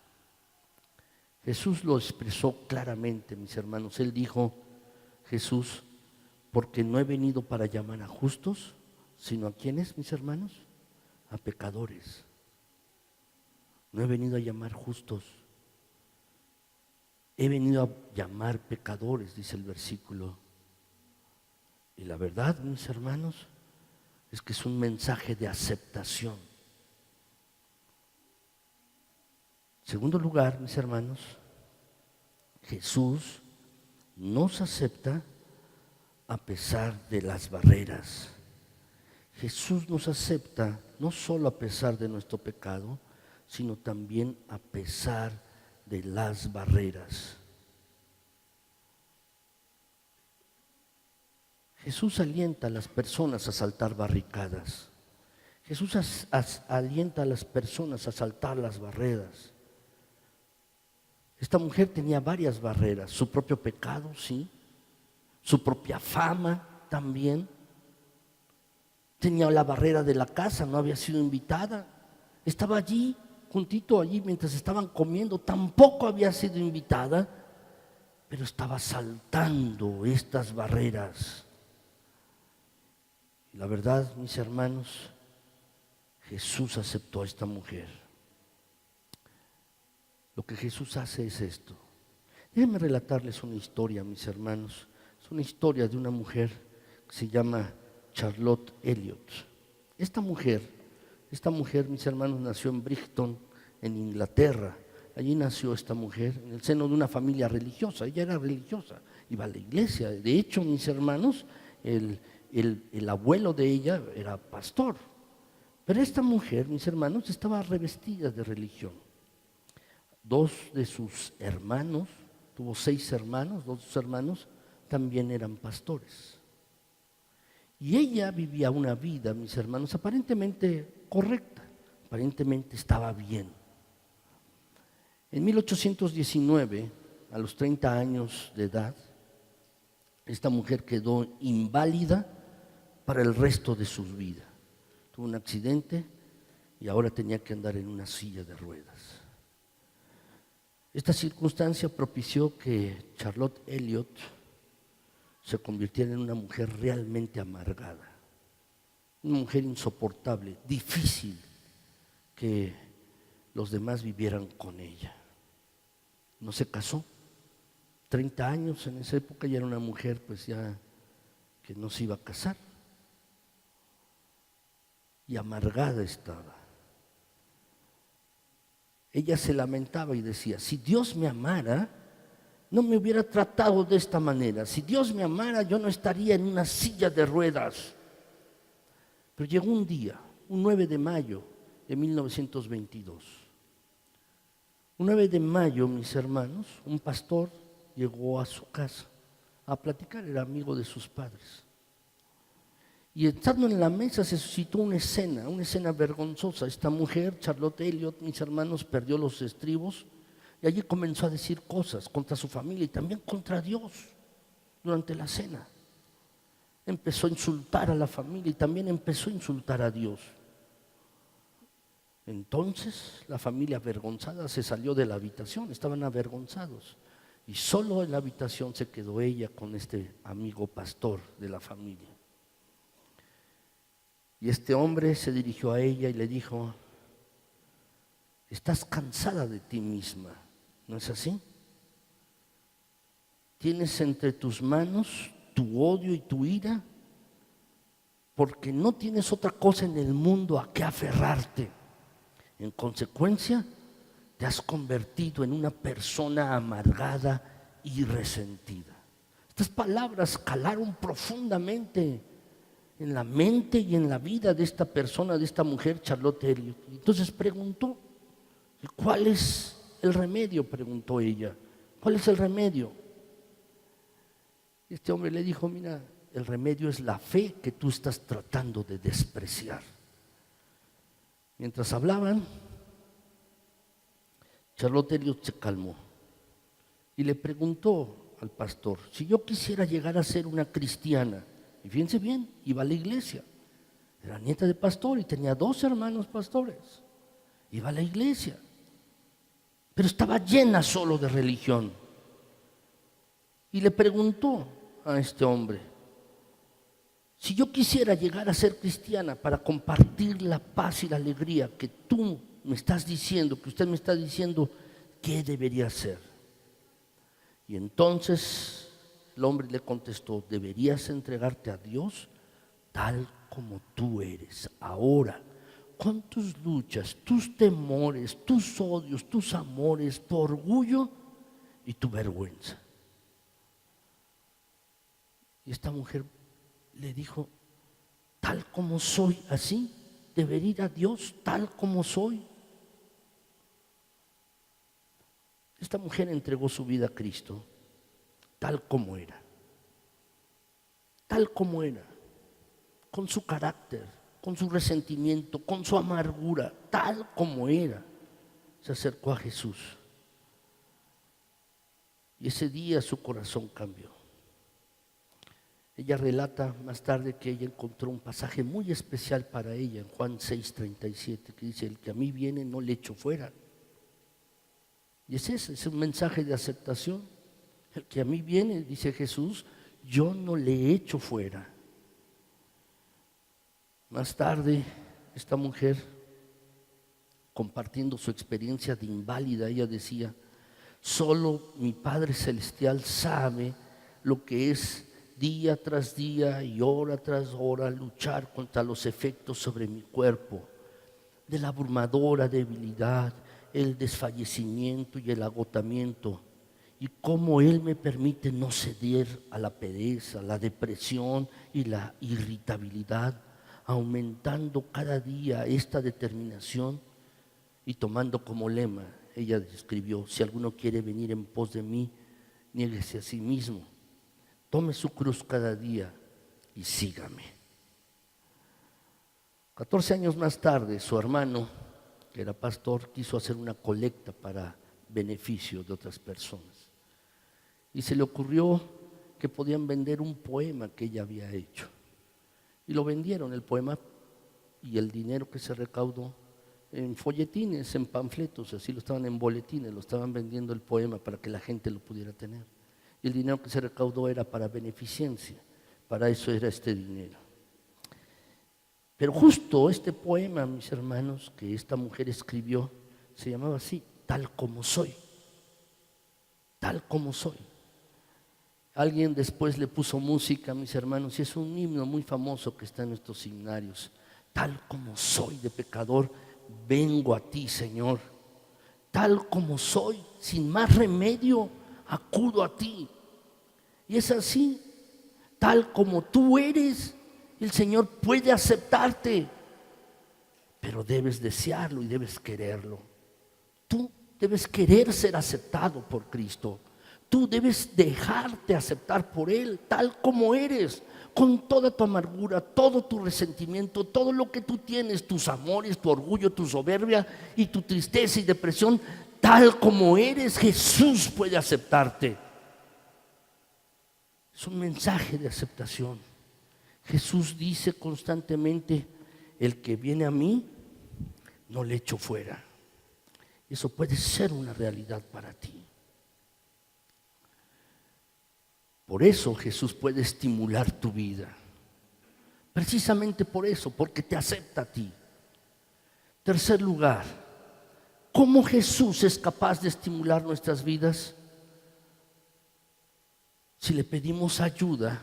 Jesús lo expresó claramente, mis hermanos. Él dijo, Jesús, porque no he venido para llamar a justos, sino a ¿quiénes, mis hermanos? A pecadores. No he venido a llamar justos, he venido a llamar pecadores, dice el versículo. Y la verdad, mis hermanos, es que es un mensaje de aceptación. En segundo lugar, mis hermanos, Jesús nos acepta a pesar de las barreras. Jesús nos acepta no solo a pesar de nuestro pecado, sino también a pesar de las barreras. Jesús alienta a las personas a saltar barricadas. Jesús alienta a las personas a saltar las barreras. Esta mujer tenía varias barreras, su propio pecado, sí, su propia fama también. Tenía la barrera de la casa, no había sido invitada. Estaba allí, juntito allí, mientras estaban comiendo, tampoco había sido invitada, pero estaba saltando estas barreras. Y la verdad, mis hermanos, Jesús aceptó a esta mujer. Lo que Jesús hace es esto. Déjenme relatarles una historia, mis hermanos. Es una historia de una mujer que se llama Charlotte Elliott. Esta mujer, mis hermanos, nació en Brighton, en Inglaterra. Allí nació esta mujer en el seno de una familia religiosa. Ella era religiosa, iba a la iglesia. De hecho, mis hermanos, el abuelo de ella era pastor. Pero esta mujer, mis hermanos, estaba revestida de religión. Dos de sus hermanos, tuvo 6 hermanos, 2 de sus hermanos también eran pastores. Y ella vivía una vida, mis hermanos, aparentemente correcta, aparentemente estaba bien. En 1819, a los 30 años de edad, esta mujer quedó inválida para el resto de su vida. Tuvo un accidente y ahora tenía que andar en una silla de ruedas. Esta circunstancia propició que Charlotte Elliott se convirtiera en una mujer realmente amargada, una mujer insoportable, difícil que los demás vivieran con ella. No se casó, 30 años en esa época, ya era una mujer pues ya que no se iba a casar, y amargada estaba. Ella se lamentaba y decía: si Dios me amara, no me hubiera tratado de esta manera. Si Dios me amara, yo no estaría en una silla de ruedas. Pero llegó un día, un 9 de mayo de 1922. Un 9 de mayo, mis hermanos, un pastor llegó a su casa a platicar, era amigo de sus padres. Y estando en la mesa se suscitó una escena vergonzosa. Esta mujer, Charlotte Elliott, mis hermanos, perdió los estribos y allí comenzó a decir cosas contra su familia y también contra Dios durante la cena. Empezó a insultar a la familia y también empezó a insultar a Dios. Entonces la familia avergonzada se salió de la habitación, estaban avergonzados. Y solo en la habitación se quedó ella con este amigo pastor de la familia. Y este hombre se dirigió a ella y le dijo: estás cansada de ti misma, ¿no es así? Tienes entre tus manos tu odio y tu ira, porque no tienes otra cosa en el mundo a que aferrarte. En consecuencia, te has convertido en una persona amargada y resentida. Estas palabras calaron profundamente en la mente y en la vida de esta persona, de esta mujer, Charlotte Elliott. Entonces preguntó: ¿cuál es el remedio?, preguntó ella. ¿Cuál es el remedio? Este hombre le dijo: mira, el remedio es la fe que tú estás tratando de despreciar. Mientras hablaban, Charlotte Elliott se calmó y le preguntó al pastor: si yo quisiera llegar a ser una cristiana, y fíjense bien, iba a la iglesia, era nieta de pastor y tenía 2 hermanos pastores, iba a la iglesia, pero estaba llena solo de religión. Y le preguntó a este hombre: si yo quisiera llegar a ser cristiana para compartir la paz y la alegría que tú me estás diciendo, que usted me está diciendo, ¿qué debería hacer? Y entonces el hombre le contestó: deberías entregarte a Dios tal como tú eres ahora, con tus luchas, tus temores, tus odios, tus amores, tu orgullo y tu vergüenza. Y esta mujer le dijo: tal como soy, así debería ir a Dios, tal como soy. Esta mujer entregó su vida a Cristo tal como era, con su carácter, con su resentimiento, con su amargura, tal como era. Se acercó a Jesús y ese día su corazón cambió. Ella relata más tarde que ella encontró un pasaje muy especial para ella en Juan 6:37, que dice: el que a mí viene no le echo fuera. Y es un mensaje de aceptación. El que a mí viene, dice Jesús, yo no le echo fuera. Más tarde, esta mujer compartiendo su experiencia de inválida. Ella decía: solo mi Padre Celestial sabe lo que es día tras día y hora tras hora luchar contra los efectos sobre mi cuerpo de la abrumadora debilidad, el desfallecimiento y el agotamiento, y cómo Él me permite no ceder a la pereza, la depresión y la irritabilidad, aumentando cada día esta determinación y tomando como lema, ella escribió: si alguno quiere venir en pos de mí, niéguese a sí mismo, tome su cruz cada día y sígame. 14 años más tarde, su hermano, que era pastor, quiso hacer una colecta para beneficio de otras personas. Y se le ocurrió que podían vender un poema que ella había hecho. Y lo vendieron, el poema, y el dinero que se recaudó en folletines, en panfletos, así lo estaban, en boletines, lo estaban vendiendo el poema para que la gente lo pudiera tener. Y el dinero que se recaudó era para beneficencia, para eso era este dinero. Pero justo este poema, mis hermanos, que esta mujer escribió, se llamaba así: tal como soy, tal como soy. Alguien después le puso música, mis hermanos, y es un himno muy famoso que está en nuestros himnarios. Tal como soy de pecador, vengo a ti, Señor. Tal como soy, sin más remedio, acudo a ti. Y es así, tal como tú eres, el Señor puede aceptarte, pero debes desearlo y debes quererlo. Tú debes querer ser aceptado por Cristo. Tú debes dejarte aceptar por Él, tal como eres, con toda tu amargura, todo tu resentimiento, todo lo que tú tienes, tus amores, tu orgullo, tu soberbia y tu tristeza y depresión, tal como eres. Jesús puede aceptarte. Es un mensaje de aceptación. Jesús dice constantemente: el que viene a mí, no le echo fuera. Eso puede ser una realidad para ti. Por eso Jesús puede estimular tu vida. Precisamente por eso, porque te acepta a ti. Tercer lugar, ¿cómo Jesús es capaz de estimular nuestras vidas? Si le pedimos ayuda,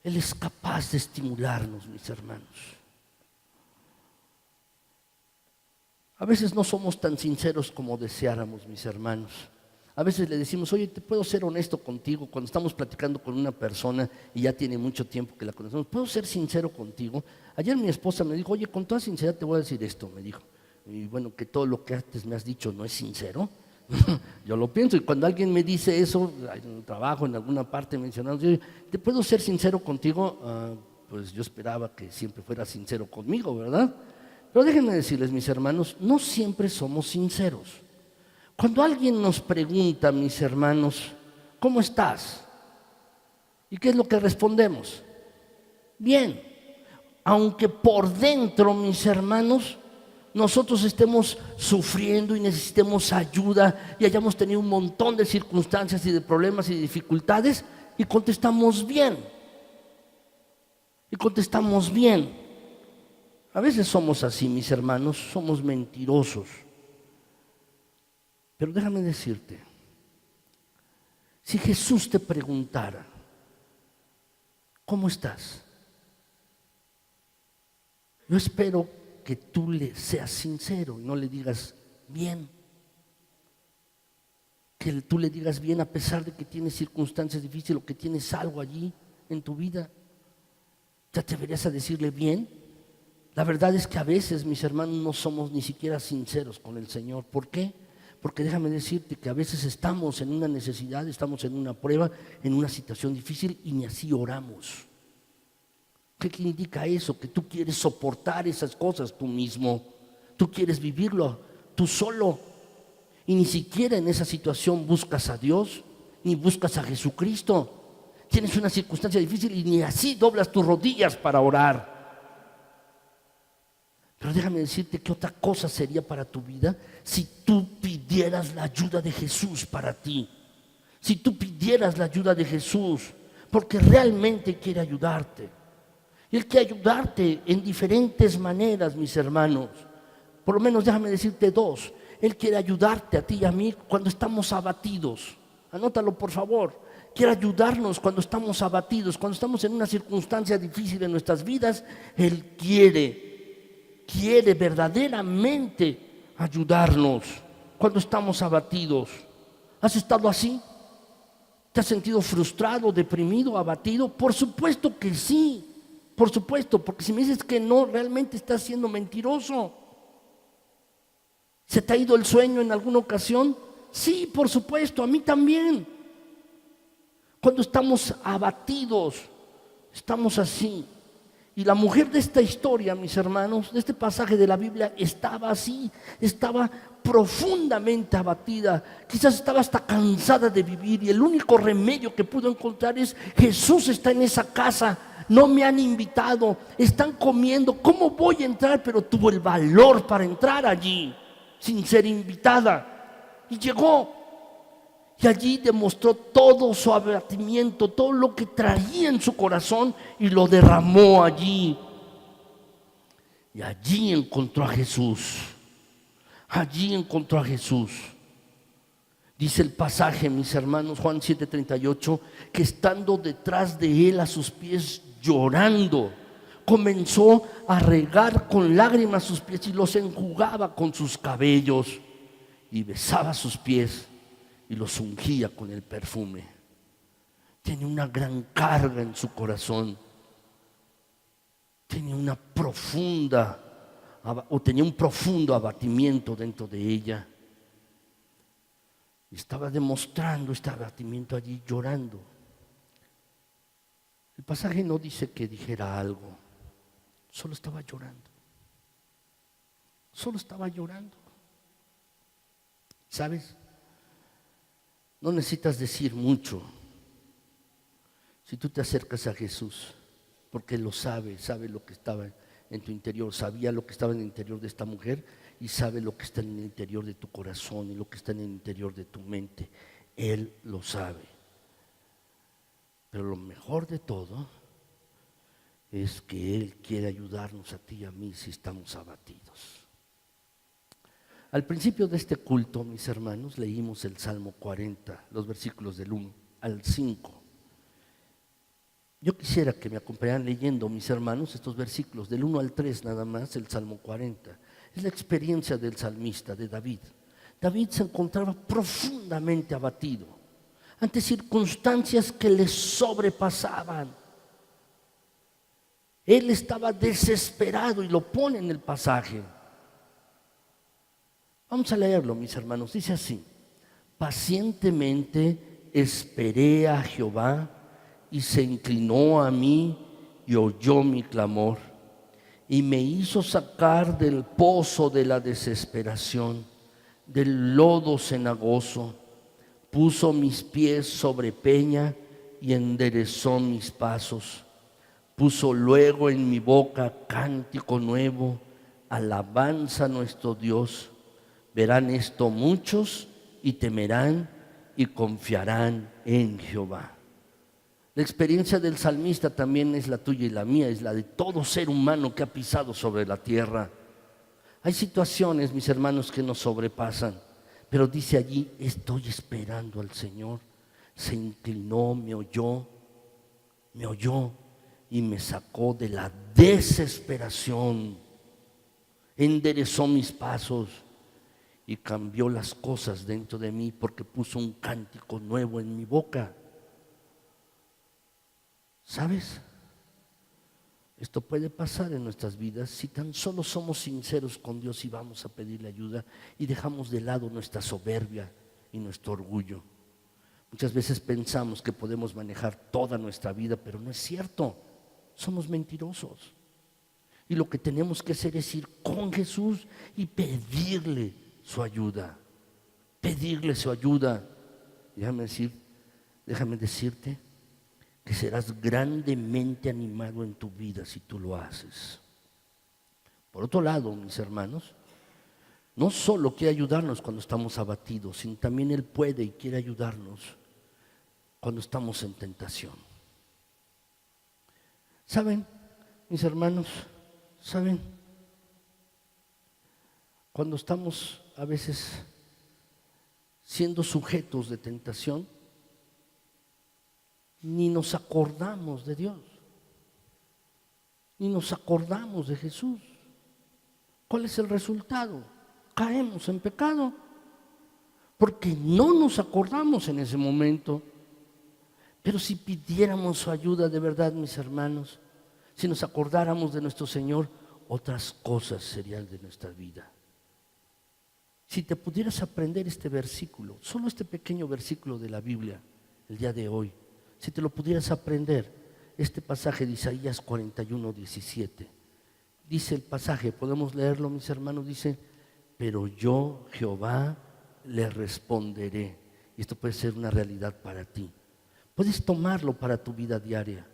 Él es capaz de estimularnos, mis hermanos. A veces no somos tan sinceros como deseáramos, mis hermanos. A veces le decimos: oye, ¿te puedo ser honesto contigo? Cuando estamos platicando con una persona y ya tiene mucho tiempo que la conocemos, ¿puedo ser sincero contigo? Ayer mi esposa me dijo: oye, con toda sinceridad te voy a decir esto, me dijo. Y bueno, que todo lo que antes me has dicho no es sincero. Yo lo pienso, y cuando alguien me dice eso, en un trabajo, en alguna parte mencionado, ¿te puedo ser sincero contigo? Pues yo esperaba que siempre fuera sincero conmigo, ¿verdad? Pero déjenme decirles, mis hermanos, no siempre somos sinceros. Cuando alguien nos pregunta, mis hermanos, ¿cómo estás? ¿Y qué es lo que respondemos? Bien, aunque por dentro, mis hermanos, nosotros estemos sufriendo y necesitemos ayuda y hayamos tenido un montón de circunstancias y de problemas y dificultades, y contestamos bien. Y contestamos bien. A veces somos así, mis hermanos, somos mentirosos. Pero déjame decirte, si Jesús te preguntara: ¿cómo estás? Yo espero que tú le seas sincero y no le digas bien. Que tú le digas bien a pesar de que tienes circunstancias difíciles o que tienes algo allí en tu vida. ¿Te atreverías a decirle bien? La verdad es que a veces, mis hermanos, no somos ni siquiera sinceros con el Señor. ¿Por qué? Porque déjame decirte que a veces estamos en una necesidad, estamos en una prueba, en una situación difícil y ni así oramos. ¿Qué indica eso? Que tú quieres soportar esas cosas tú mismo. Tú quieres vivirlo tú solo. Y ni siquiera en esa situación buscas a Dios, ni buscas a Jesucristo. Tienes una circunstancia difícil y ni así doblas tus rodillas para orar. Pero déjame decirte que otra cosa sería para tu vida si tú pidieras la ayuda de Jesús para ti. Si tú pidieras la ayuda de Jesús, porque realmente quiere ayudarte. Y Él quiere ayudarte en diferentes maneras, mis hermanos. Por lo menos déjame decirte dos. Él quiere ayudarte a ti y a mí cuando estamos abatidos. Anótalo, por favor. Quiere ayudarnos cuando estamos abatidos, cuando estamos en una circunstancia difícil en nuestras vidas. Él quiere verdaderamente ayudarnos cuando estamos abatidos. ¿Has estado así? ¿Te has sentido frustrado, deprimido, abatido? Por supuesto que sí. Por supuesto, porque si me dices que no, realmente estás siendo mentiroso. ¿Se te ha ido el sueño en alguna ocasión? Sí, por supuesto, a mí también. Cuando estamos abatidos, estamos así. Y la mujer de esta historia, mis hermanos, de este pasaje de la Biblia, estaba así, estaba profundamente abatida. Quizás estaba hasta cansada de vivir y el único remedio que pudo encontrar es: Jesús está en esa casa, no me han invitado, están comiendo, ¿cómo voy a entrar? Pero tuvo el valor para entrar allí sin ser invitada y llegó. Y allí demostró todo su abatimiento, todo lo que traía en su corazón, y lo derramó allí. Y allí encontró a Jesús. Allí encontró a Jesús. Dice el pasaje, mis hermanos, Juan 7:38, que estando detrás de él a sus pies llorando, comenzó a regar con lágrimas sus pies y los enjugaba con sus cabellos y besaba sus pies y los ungía con el perfume. Tenía una gran carga en su corazón. Tenía un profundo abatimiento dentro de ella. Y estaba demostrando este abatimiento allí llorando. El pasaje no dice que dijera algo, solo estaba llorando. Solo estaba llorando. ¿Sabes? No necesitas decir mucho si tú te acercas a Jesús, porque Él lo sabe lo que estaba en tu interior, sabía lo que estaba en el interior de esta mujer y sabe lo que está en el interior de tu corazón y lo que está en el interior de tu mente. Él lo sabe. Pero lo mejor de todo es que Él quiere ayudarnos a ti y a mí si estamos abatidos. Al principio de este culto, mis hermanos, leímos el Salmo 40, los versículos del 1 al 5. Yo quisiera que me acompañaran leyendo, mis hermanos, estos versículos del 1 al 3 nada más, el Salmo 40. Es la experiencia del salmista, de David. David se encontraba profundamente abatido ante circunstancias que le sobrepasaban. Él estaba desesperado y lo pone en el pasaje. Vamos a leerlo, mis hermanos. Dice así: pacientemente esperé a Jehová y se inclinó a mí y oyó mi clamor y me hizo sacar del pozo de la desesperación, del lodo cenagoso. Puso mis pies sobre peña y enderezó mis pasos. Puso luego en mi boca cántico nuevo, alabanza a nuestro Dios. Verán esto muchos y temerán y confiarán en Jehová. La experiencia del salmista también es la tuya y la mía, es la de todo ser humano que ha pisado sobre la tierra. Hay situaciones, mis hermanos, que nos sobrepasan, pero dice allí: estoy esperando al Señor. Se inclinó, me oyó y me sacó de la desesperación, enderezó mis pasos y cambió las cosas dentro de mí, porque puso un cántico nuevo en mi boca. ¿Sabes? Esto puede pasar en nuestras vidas si tan solo somos sinceros con Dios y vamos a pedirle ayuda y dejamos de lado nuestra soberbia y nuestro orgullo. Muchas veces pensamos que podemos manejar toda nuestra vida, pero no es cierto. Somos mentirosos. Y lo que tenemos que hacer es ir con Jesús y pedirle su ayuda. Pedirle su ayuda. Déjame decirte que serás grandemente animado en tu vida si tú lo haces. Por otro lado, mis hermanos, no solo quiere ayudarnos cuando estamos abatidos, sino también Él puede y quiere ayudarnos cuando estamos en tentación. ¿Saben, mis hermanos? ¿Saben? cuando estamos a veces siendo sujetos de tentación, ni nos acordamos de Dios, ni nos acordamos de Jesús. ¿Cuál es el resultado? Caemos en pecado, porque no nos acordamos en ese momento. Pero si pidiéramos su ayuda de verdad, mis hermanos, si nos acordáramos de nuestro Señor, otras cosas serían de nuestra vida. Si te pudieras aprender este versículo, solo este pequeño versículo de la Biblia, el día de hoy, si te lo pudieras aprender, este pasaje de Isaías 41:17, dice el pasaje, podemos leerlo, mis hermanos, dice: pero yo, Jehová, le responderé. Y esto puede ser una realidad para ti. Puedes tomarlo para tu vida diaria.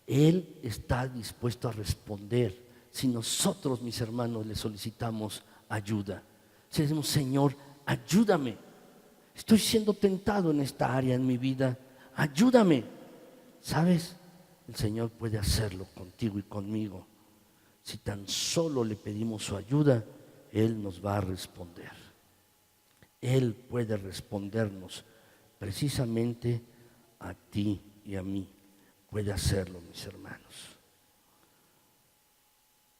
Él está dispuesto a responder si nosotros, mis hermanos, le solicitamos ayuda. Si le decimos: Señor, ayúdame, estoy siendo tentado en esta área en mi vida, ayúdame. ¿Sabes? El Señor puede hacerlo contigo y conmigo. Si tan solo le pedimos su ayuda, Él nos va a responder. Él puede respondernos precisamente a ti y a mí. Puede hacerlo, mis hermanos.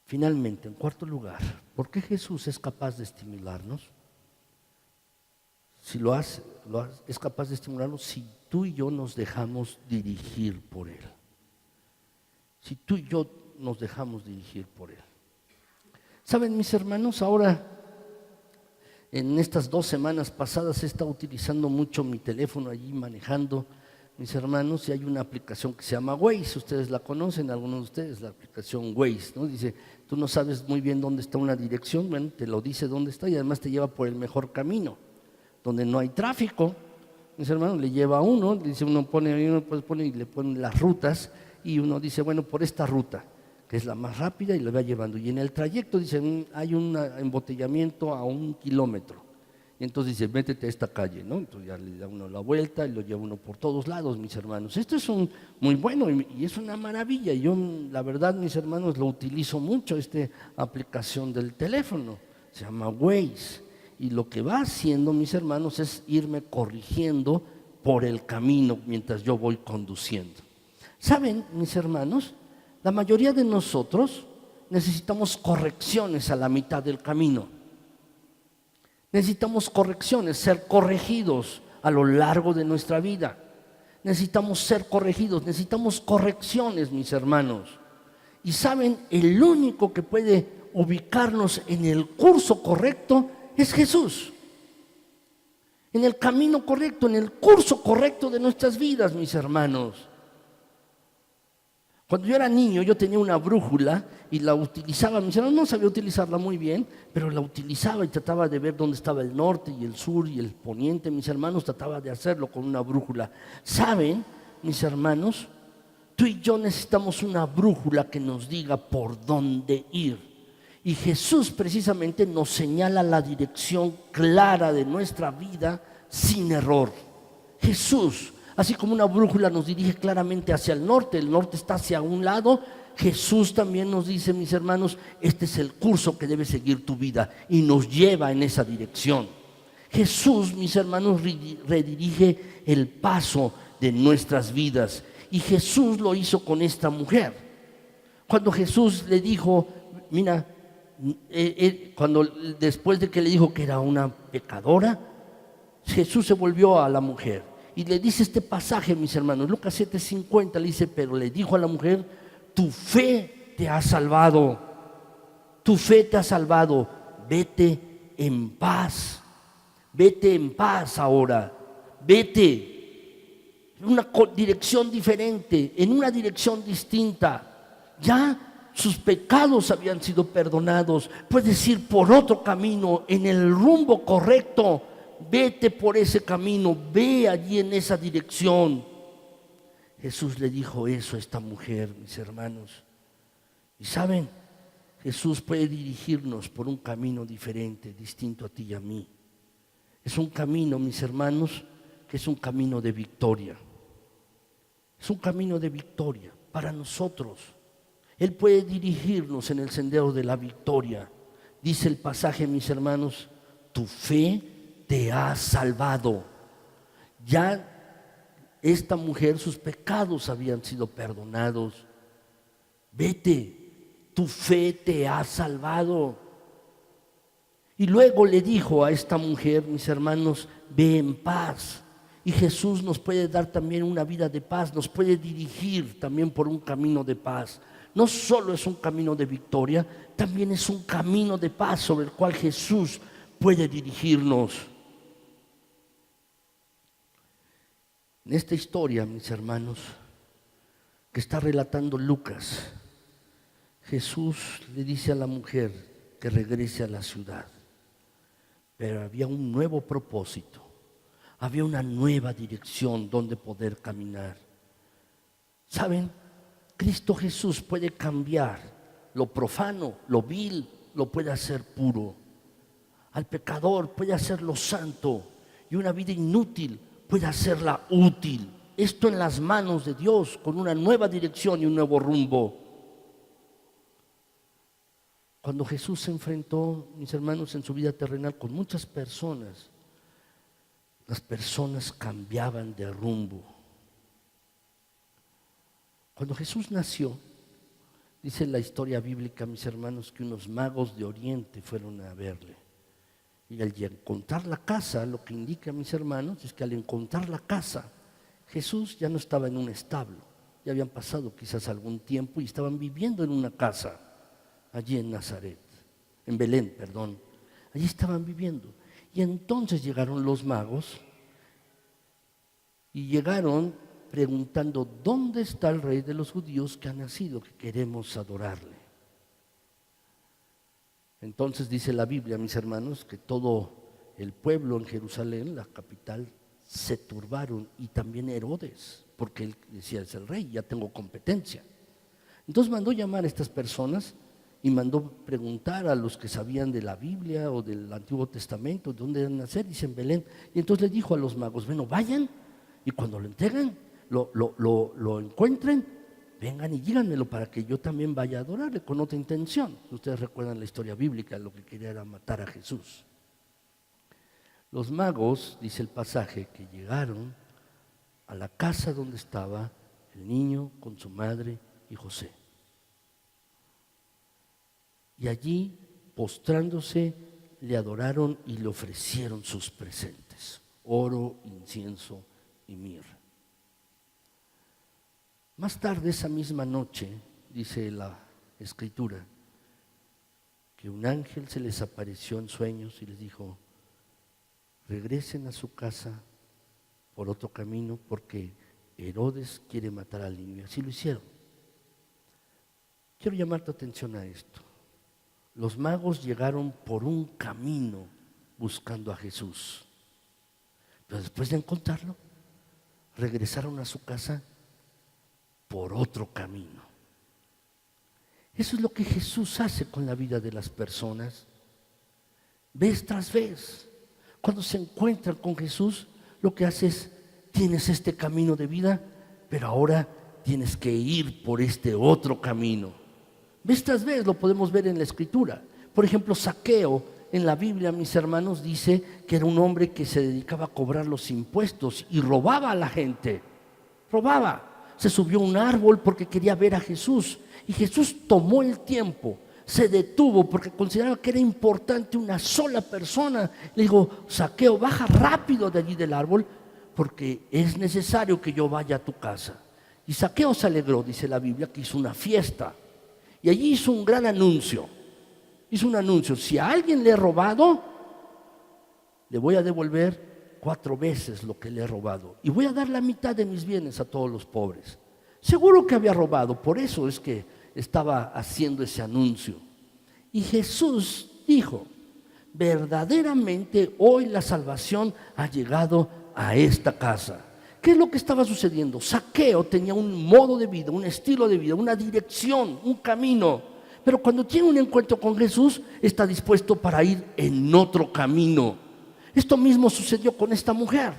Finalmente, en cuarto lugar, ¿por qué Jesús es capaz de estimularnos? Si lo hace, es capaz de estimularnos si tú y yo nos dejamos dirigir por Él. Si tú y yo nos dejamos dirigir por Él. ¿Saben, mis hermanos? Ahora, en estas 2 semanas pasadas he estado utilizando mucho mi teléfono allí manejando, mis hermanos, y hay una aplicación que se llama Waze. Ustedes la conocen, algunos de ustedes, la aplicación Waze, ¿no? Dice, tú no sabes muy bien dónde está una dirección, bueno, te lo dice dónde está y además te lleva por el mejor camino, donde no hay tráfico. Mis hermanos, le lleva a uno, dice, uno pone y le pone las rutas y uno dice, bueno, por esta ruta, que es la más rápida, y le va llevando. Y en el trayecto dice, hay un embotellamiento a 1 kilómetro. Y entonces dice, métete a esta calle, ¿no? Entonces ya le da uno la vuelta y lo lleva uno por todos lados, mis hermanos. Esto es muy bueno y es una maravilla. Yo, la verdad, mis hermanos, lo utilizo mucho, esta aplicación del teléfono. Se llama Waze. Y lo que va haciendo, mis hermanos, es irme corrigiendo por el camino mientras yo voy conduciendo. ¿Saben, mis hermanos? La mayoría de nosotros necesitamos correcciones a la mitad del camino. Necesitamos correcciones, ser corregidos a lo largo de nuestra vida. Necesitamos ser corregidos, necesitamos correcciones, mis hermanos. Y saben, el único que puede ubicarnos en el curso correcto es Jesús. En el camino correcto, en el curso correcto de nuestras vidas, mis hermanos. Cuando yo era niño, yo tenía una brújula y la utilizaba. Mis hermanos, no sabía utilizarla muy bien, pero la utilizaba y trataba de ver dónde estaba el norte y el sur y el poniente. Mis hermanos, trataba de hacerlo con una brújula. ¿Saben, mis hermanos? Tú y yo necesitamos una brújula que nos diga por dónde ir. Y Jesús precisamente nos señala la dirección clara de nuestra vida sin error. Jesús, así como una brújula nos dirige claramente hacia el norte está hacia un lado, Jesús también nos dice, mis hermanos, este es el curso que debe seguir tu vida y nos lleva en esa dirección. Jesús, mis hermanos, redirige el paso de nuestras vidas y Jesús lo hizo con esta mujer. Cuando Jesús le dijo, mira, después de que le dijo que era una pecadora, Jesús se volvió a la mujer y le dice este pasaje, mis hermanos, Lucas 7:50, le dice, pero le dijo a la mujer, tu fe te ha salvado, tu fe te ha salvado, vete en paz ahora, vete en una dirección diferente, en una dirección distinta, ya sus pecados habían sido perdonados, puedes ir por otro camino, en el rumbo correcto. Vete por ese camino, ve allí en esa dirección. Jesús le dijo eso a esta mujer, mis hermanos. Y saben, Jesús puede dirigirnos por un camino diferente, distinto a ti y a mí. Es un camino, mis hermanos, que es un camino de victoria. Es un camino de victoria para nosotros. Él puede dirigirnos en el sendero de la victoria. Dice el pasaje, mis hermanos, tu fe te ha salvado. Ya esta mujer, sus pecados habían sido perdonados. Vete, tu fe te ha salvado. Y luego le dijo a esta mujer, mis hermanos, ve en paz. Y Jesús nos puede dar también una vida de paz, nos puede dirigir también por un camino de paz. No solo es un camino de victoria, también es un camino de paz sobre el cual Jesús puede dirigirnos. En esta historia, mis hermanos, que está relatando Lucas, Jesús le dice a la mujer que regrese a la ciudad, pero había un nuevo propósito, había una nueva dirección donde poder caminar. ¿Saben? Cristo Jesús puede cambiar lo profano, lo vil, lo puede hacer puro. Al pecador puede hacerlo santo, y una vida inútil puede hacerla útil. Esto en las manos de Dios, con una nueva dirección y un nuevo rumbo. Cuando Jesús se enfrentó, mis hermanos, en su vida terrenal con muchas personas, las personas cambiaban de rumbo. Cuando Jesús nació, dice la historia bíblica, mis hermanos, que unos magos de Oriente fueron a verle. Y al encontrar la casa, lo que indica, mis hermanos, es que al encontrar la casa, Jesús ya no estaba en un establo. Ya habían pasado quizás algún tiempo y estaban viviendo en una casa, allí en Nazaret, en Belén, perdón. Allí estaban viviendo. Y entonces llegaron los magos y llegaron preguntando: ¿dónde está el rey de los judíos que ha nacido, que queremos adorarle? Entonces dice la Biblia, mis hermanos, que todo el pueblo en Jerusalén, la capital, se turbaron, y también Herodes, porque él decía: es el rey, ya tengo competencia. Entonces mandó llamar a estas personas y mandó preguntar a los que sabían de la Biblia o del Antiguo Testamento dónde deben nacer. Dice: en Belén. Y entonces le dijo a los magos: bueno, vayan, y cuando lo entreguen, lo encuentren, vengan y díganmelo para que yo también vaya a adorarle con otra intención. Ustedes recuerdan la historia bíblica, lo que quería era matar a Jesús. Los magos, dice el pasaje, que llegaron a la casa donde estaba el niño con su madre y José. Y allí, postrándose, le adoraron y le ofrecieron sus presentes: oro, incienso y mirra. Más tarde, esa misma noche, dice la Escritura, que un ángel se les apareció en sueños y les dijo: regresen a su casa por otro camino, porque Herodes quiere matar al niño. Y así lo hicieron. Quiero llamar tu atención a esto. Los magos llegaron por un camino buscando a Jesús, pero después de encontrarlo, regresaron a su casa por otro camino. Eso es lo que Jesús hace con la vida de las personas, vez tras vez. Cuando se encuentran con Jesús, lo que hace es: tienes este camino de vida, pero ahora tienes que ir por este otro camino. Vez tras vez lo podemos ver en la Escritura. Por ejemplo, Zaqueo, en la Biblia, mis hermanos, dice que era un hombre que se dedicaba a cobrar los impuestos y robaba a la gente. Robaba. Se subió a un árbol porque quería ver a Jesús, y Jesús tomó el tiempo, se detuvo porque consideraba que era importante una sola persona. Le dijo: Zaqueo, baja rápido de allí del árbol, porque es necesario que yo vaya a tu casa. Y Zaqueo se alegró, dice la Biblia, que hizo una fiesta, y allí hizo un gran anuncio. Hizo un anuncio: si a alguien le he robado, le voy a devolver 4 veces lo que le he robado, y voy a dar la mitad de mis bienes a todos los pobres. Seguro que había robado, por eso es que estaba haciendo ese anuncio. Y Jesús dijo: verdaderamente hoy la salvación ha llegado a esta casa. ¿Qué es lo que estaba sucediendo? Zaqueo tenía un modo de vida, un estilo de vida, una dirección, un camino, pero cuando tiene un encuentro con Jesús, está dispuesto para ir en otro camino. Esto mismo sucedió con esta mujer.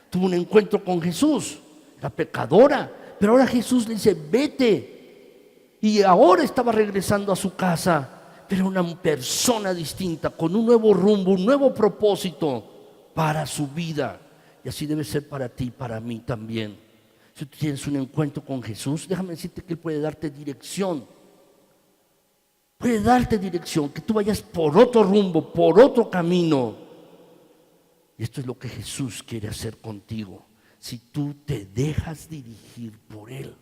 Tuvo un encuentro con Jesús, era pecadora, pero ahora Jesús le dice: vete. Y ahora estaba regresando a su casa, pero una persona distinta, con un nuevo rumbo, un nuevo propósito para su vida. Y así debe ser para ti y para mí también. Si tú tienes un encuentro con Jesús, déjame decirte que Él puede darte dirección. Puede darte dirección, que tú vayas por otro rumbo, por otro camino. Y esto es lo que Jesús quiere hacer contigo. Si tú te dejas dirigir por Él.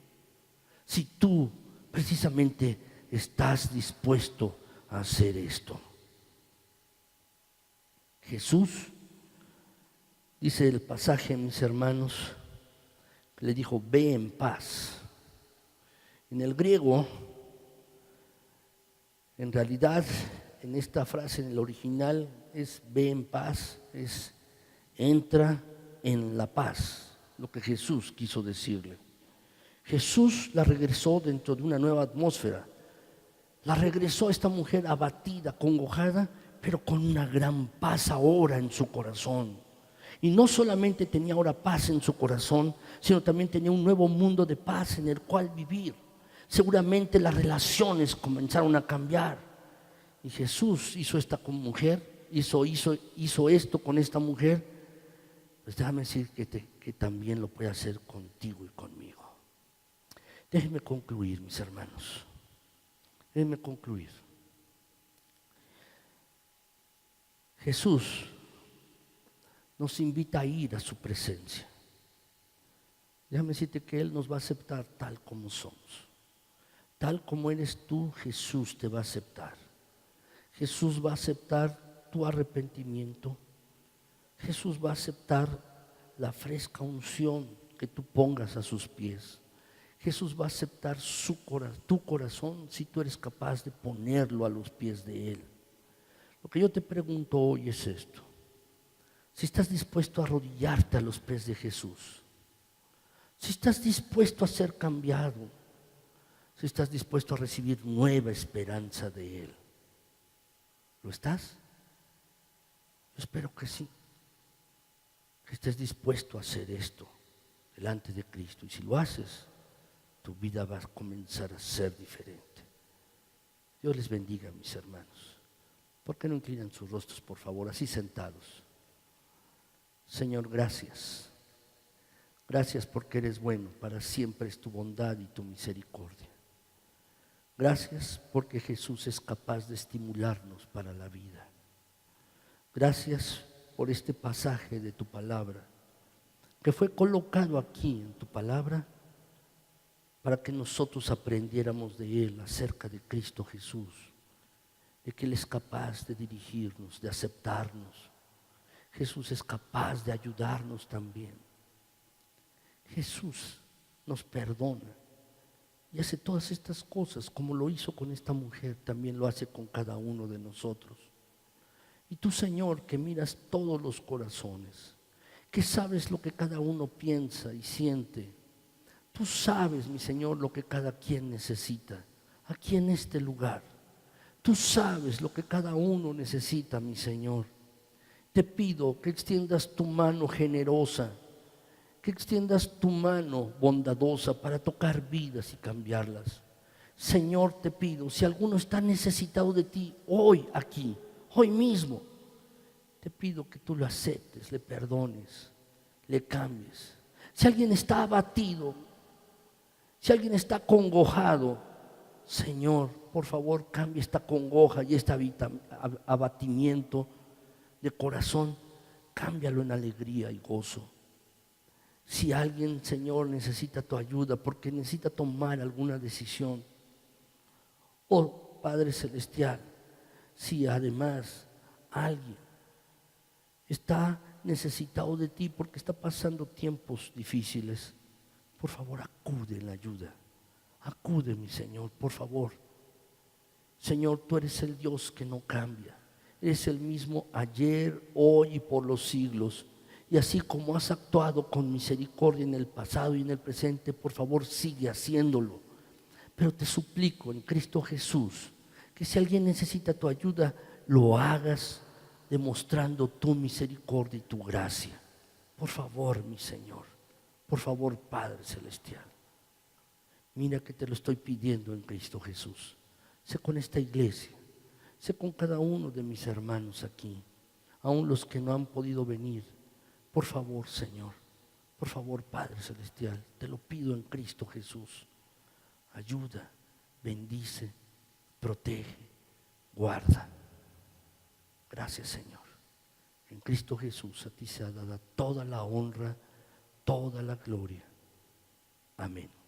Si tú precisamente estás dispuesto a hacer esto. Jesús, dice el pasaje, mis hermanos, que le dijo, ve en paz. En el griego, en realidad, en esta frase, en el original, es ve en paz, es entra en la paz, lo que Jesús quiso decirle. Jesús la regresó dentro de una nueva atmósfera. La regresó a esta mujer abatida, acongojada, pero con una gran paz ahora en su corazón. Y no solamente tenía ahora paz en su corazón, sino también tenía un nuevo mundo de paz en el cual vivir. Seguramente las relaciones comenzaron a cambiar. Y Jesús hizo esta con mujer, hizo esto con esta mujer. Pues déjame decir que también lo puede hacer contigo y conmigo. Déjenme concluir, mis hermanos. Déjenme concluir. Jesús nos invita a ir a su presencia. Déjame decirte que Él nos va a aceptar tal como somos. Tal como eres tú, Jesús te va a aceptar. Jesús va a aceptar tu arrepentimiento. Jesús va a aceptar la fresca unción que tú pongas a sus pies. Jesús va a aceptar tu corazón si tú eres capaz de ponerlo a los pies de Él. Lo que yo te pregunto hoy es esto. Si estás dispuesto a arrodillarte a los pies de Jesús, si estás dispuesto a ser cambiado, si estás dispuesto a recibir nueva esperanza de Él, ¿lo estás? Yo espero que sí, que estés dispuesto a hacer esto delante de Cristo. Y si lo haces, tu vida va a comenzar a ser diferente. Dios les bendiga, mis hermanos. ¿Por qué no inclinan sus rostros, por favor, así sentados? Señor, gracias. Gracias porque eres bueno, para siempre es tu bondad y tu misericordia. Gracias porque Jesús es capaz de estimularnos para la vida. Gracias por este pasaje de tu palabra, que fue colocado aquí en tu palabra para que nosotros aprendiéramos de Él acerca de Cristo Jesús, de que Él es capaz de dirigirnos, de aceptarnos. Jesús es capaz de ayudarnos también. Jesús nos perdona y hace todas estas cosas como lo hizo con esta mujer, también lo hace con cada uno de nosotros. Y tú, Señor, que miras todos los corazones, que sabes lo que cada uno piensa y siente, tú sabes, mi Señor, lo que cada quien necesita aquí en este lugar. Tú sabes lo que cada uno necesita, mi Señor. Te pido que extiendas tu mano generosa, que extiendas tu mano bondadosa para tocar vidas y cambiarlas. Señor, te pido, si alguno está necesitado de ti hoy aquí, hoy mismo, te pido que tú lo aceptes, le perdones, le cambies. Si alguien está abatido, si alguien está acongojado, Señor, por favor, cambia esta congoja y este abatimiento de corazón, cámbialo en alegría y gozo. Si alguien, Señor, necesita tu ayuda porque necesita tomar alguna decisión, oh Padre Celestial, si además alguien está necesitado de ti porque está pasando tiempos difíciles, por favor, acude en la ayuda. Acude, mi Señor, por favor. Señor, tú eres el Dios que no cambia. Eres el mismo ayer, hoy y por los siglos. Y así como has actuado con misericordia en el pasado y en el presente, por favor, sigue haciéndolo. Pero te suplico en Cristo Jesús que si alguien necesita tu ayuda, lo hagas demostrando tu misericordia y tu gracia. Por favor, mi Señor. Por favor, Padre Celestial. Mira que te lo estoy pidiendo en Cristo Jesús. Sé con esta iglesia. sé con cada uno de mis hermanos aquí, aun los que no han podido venir. Por favor, Señor, por favor, Padre Celestial, te lo pido en Cristo Jesús. Ayuda, bendice, protege, guarda. Gracias, Señor. En Cristo Jesús a ti sea dada toda la honra, toda la gloria. Amén.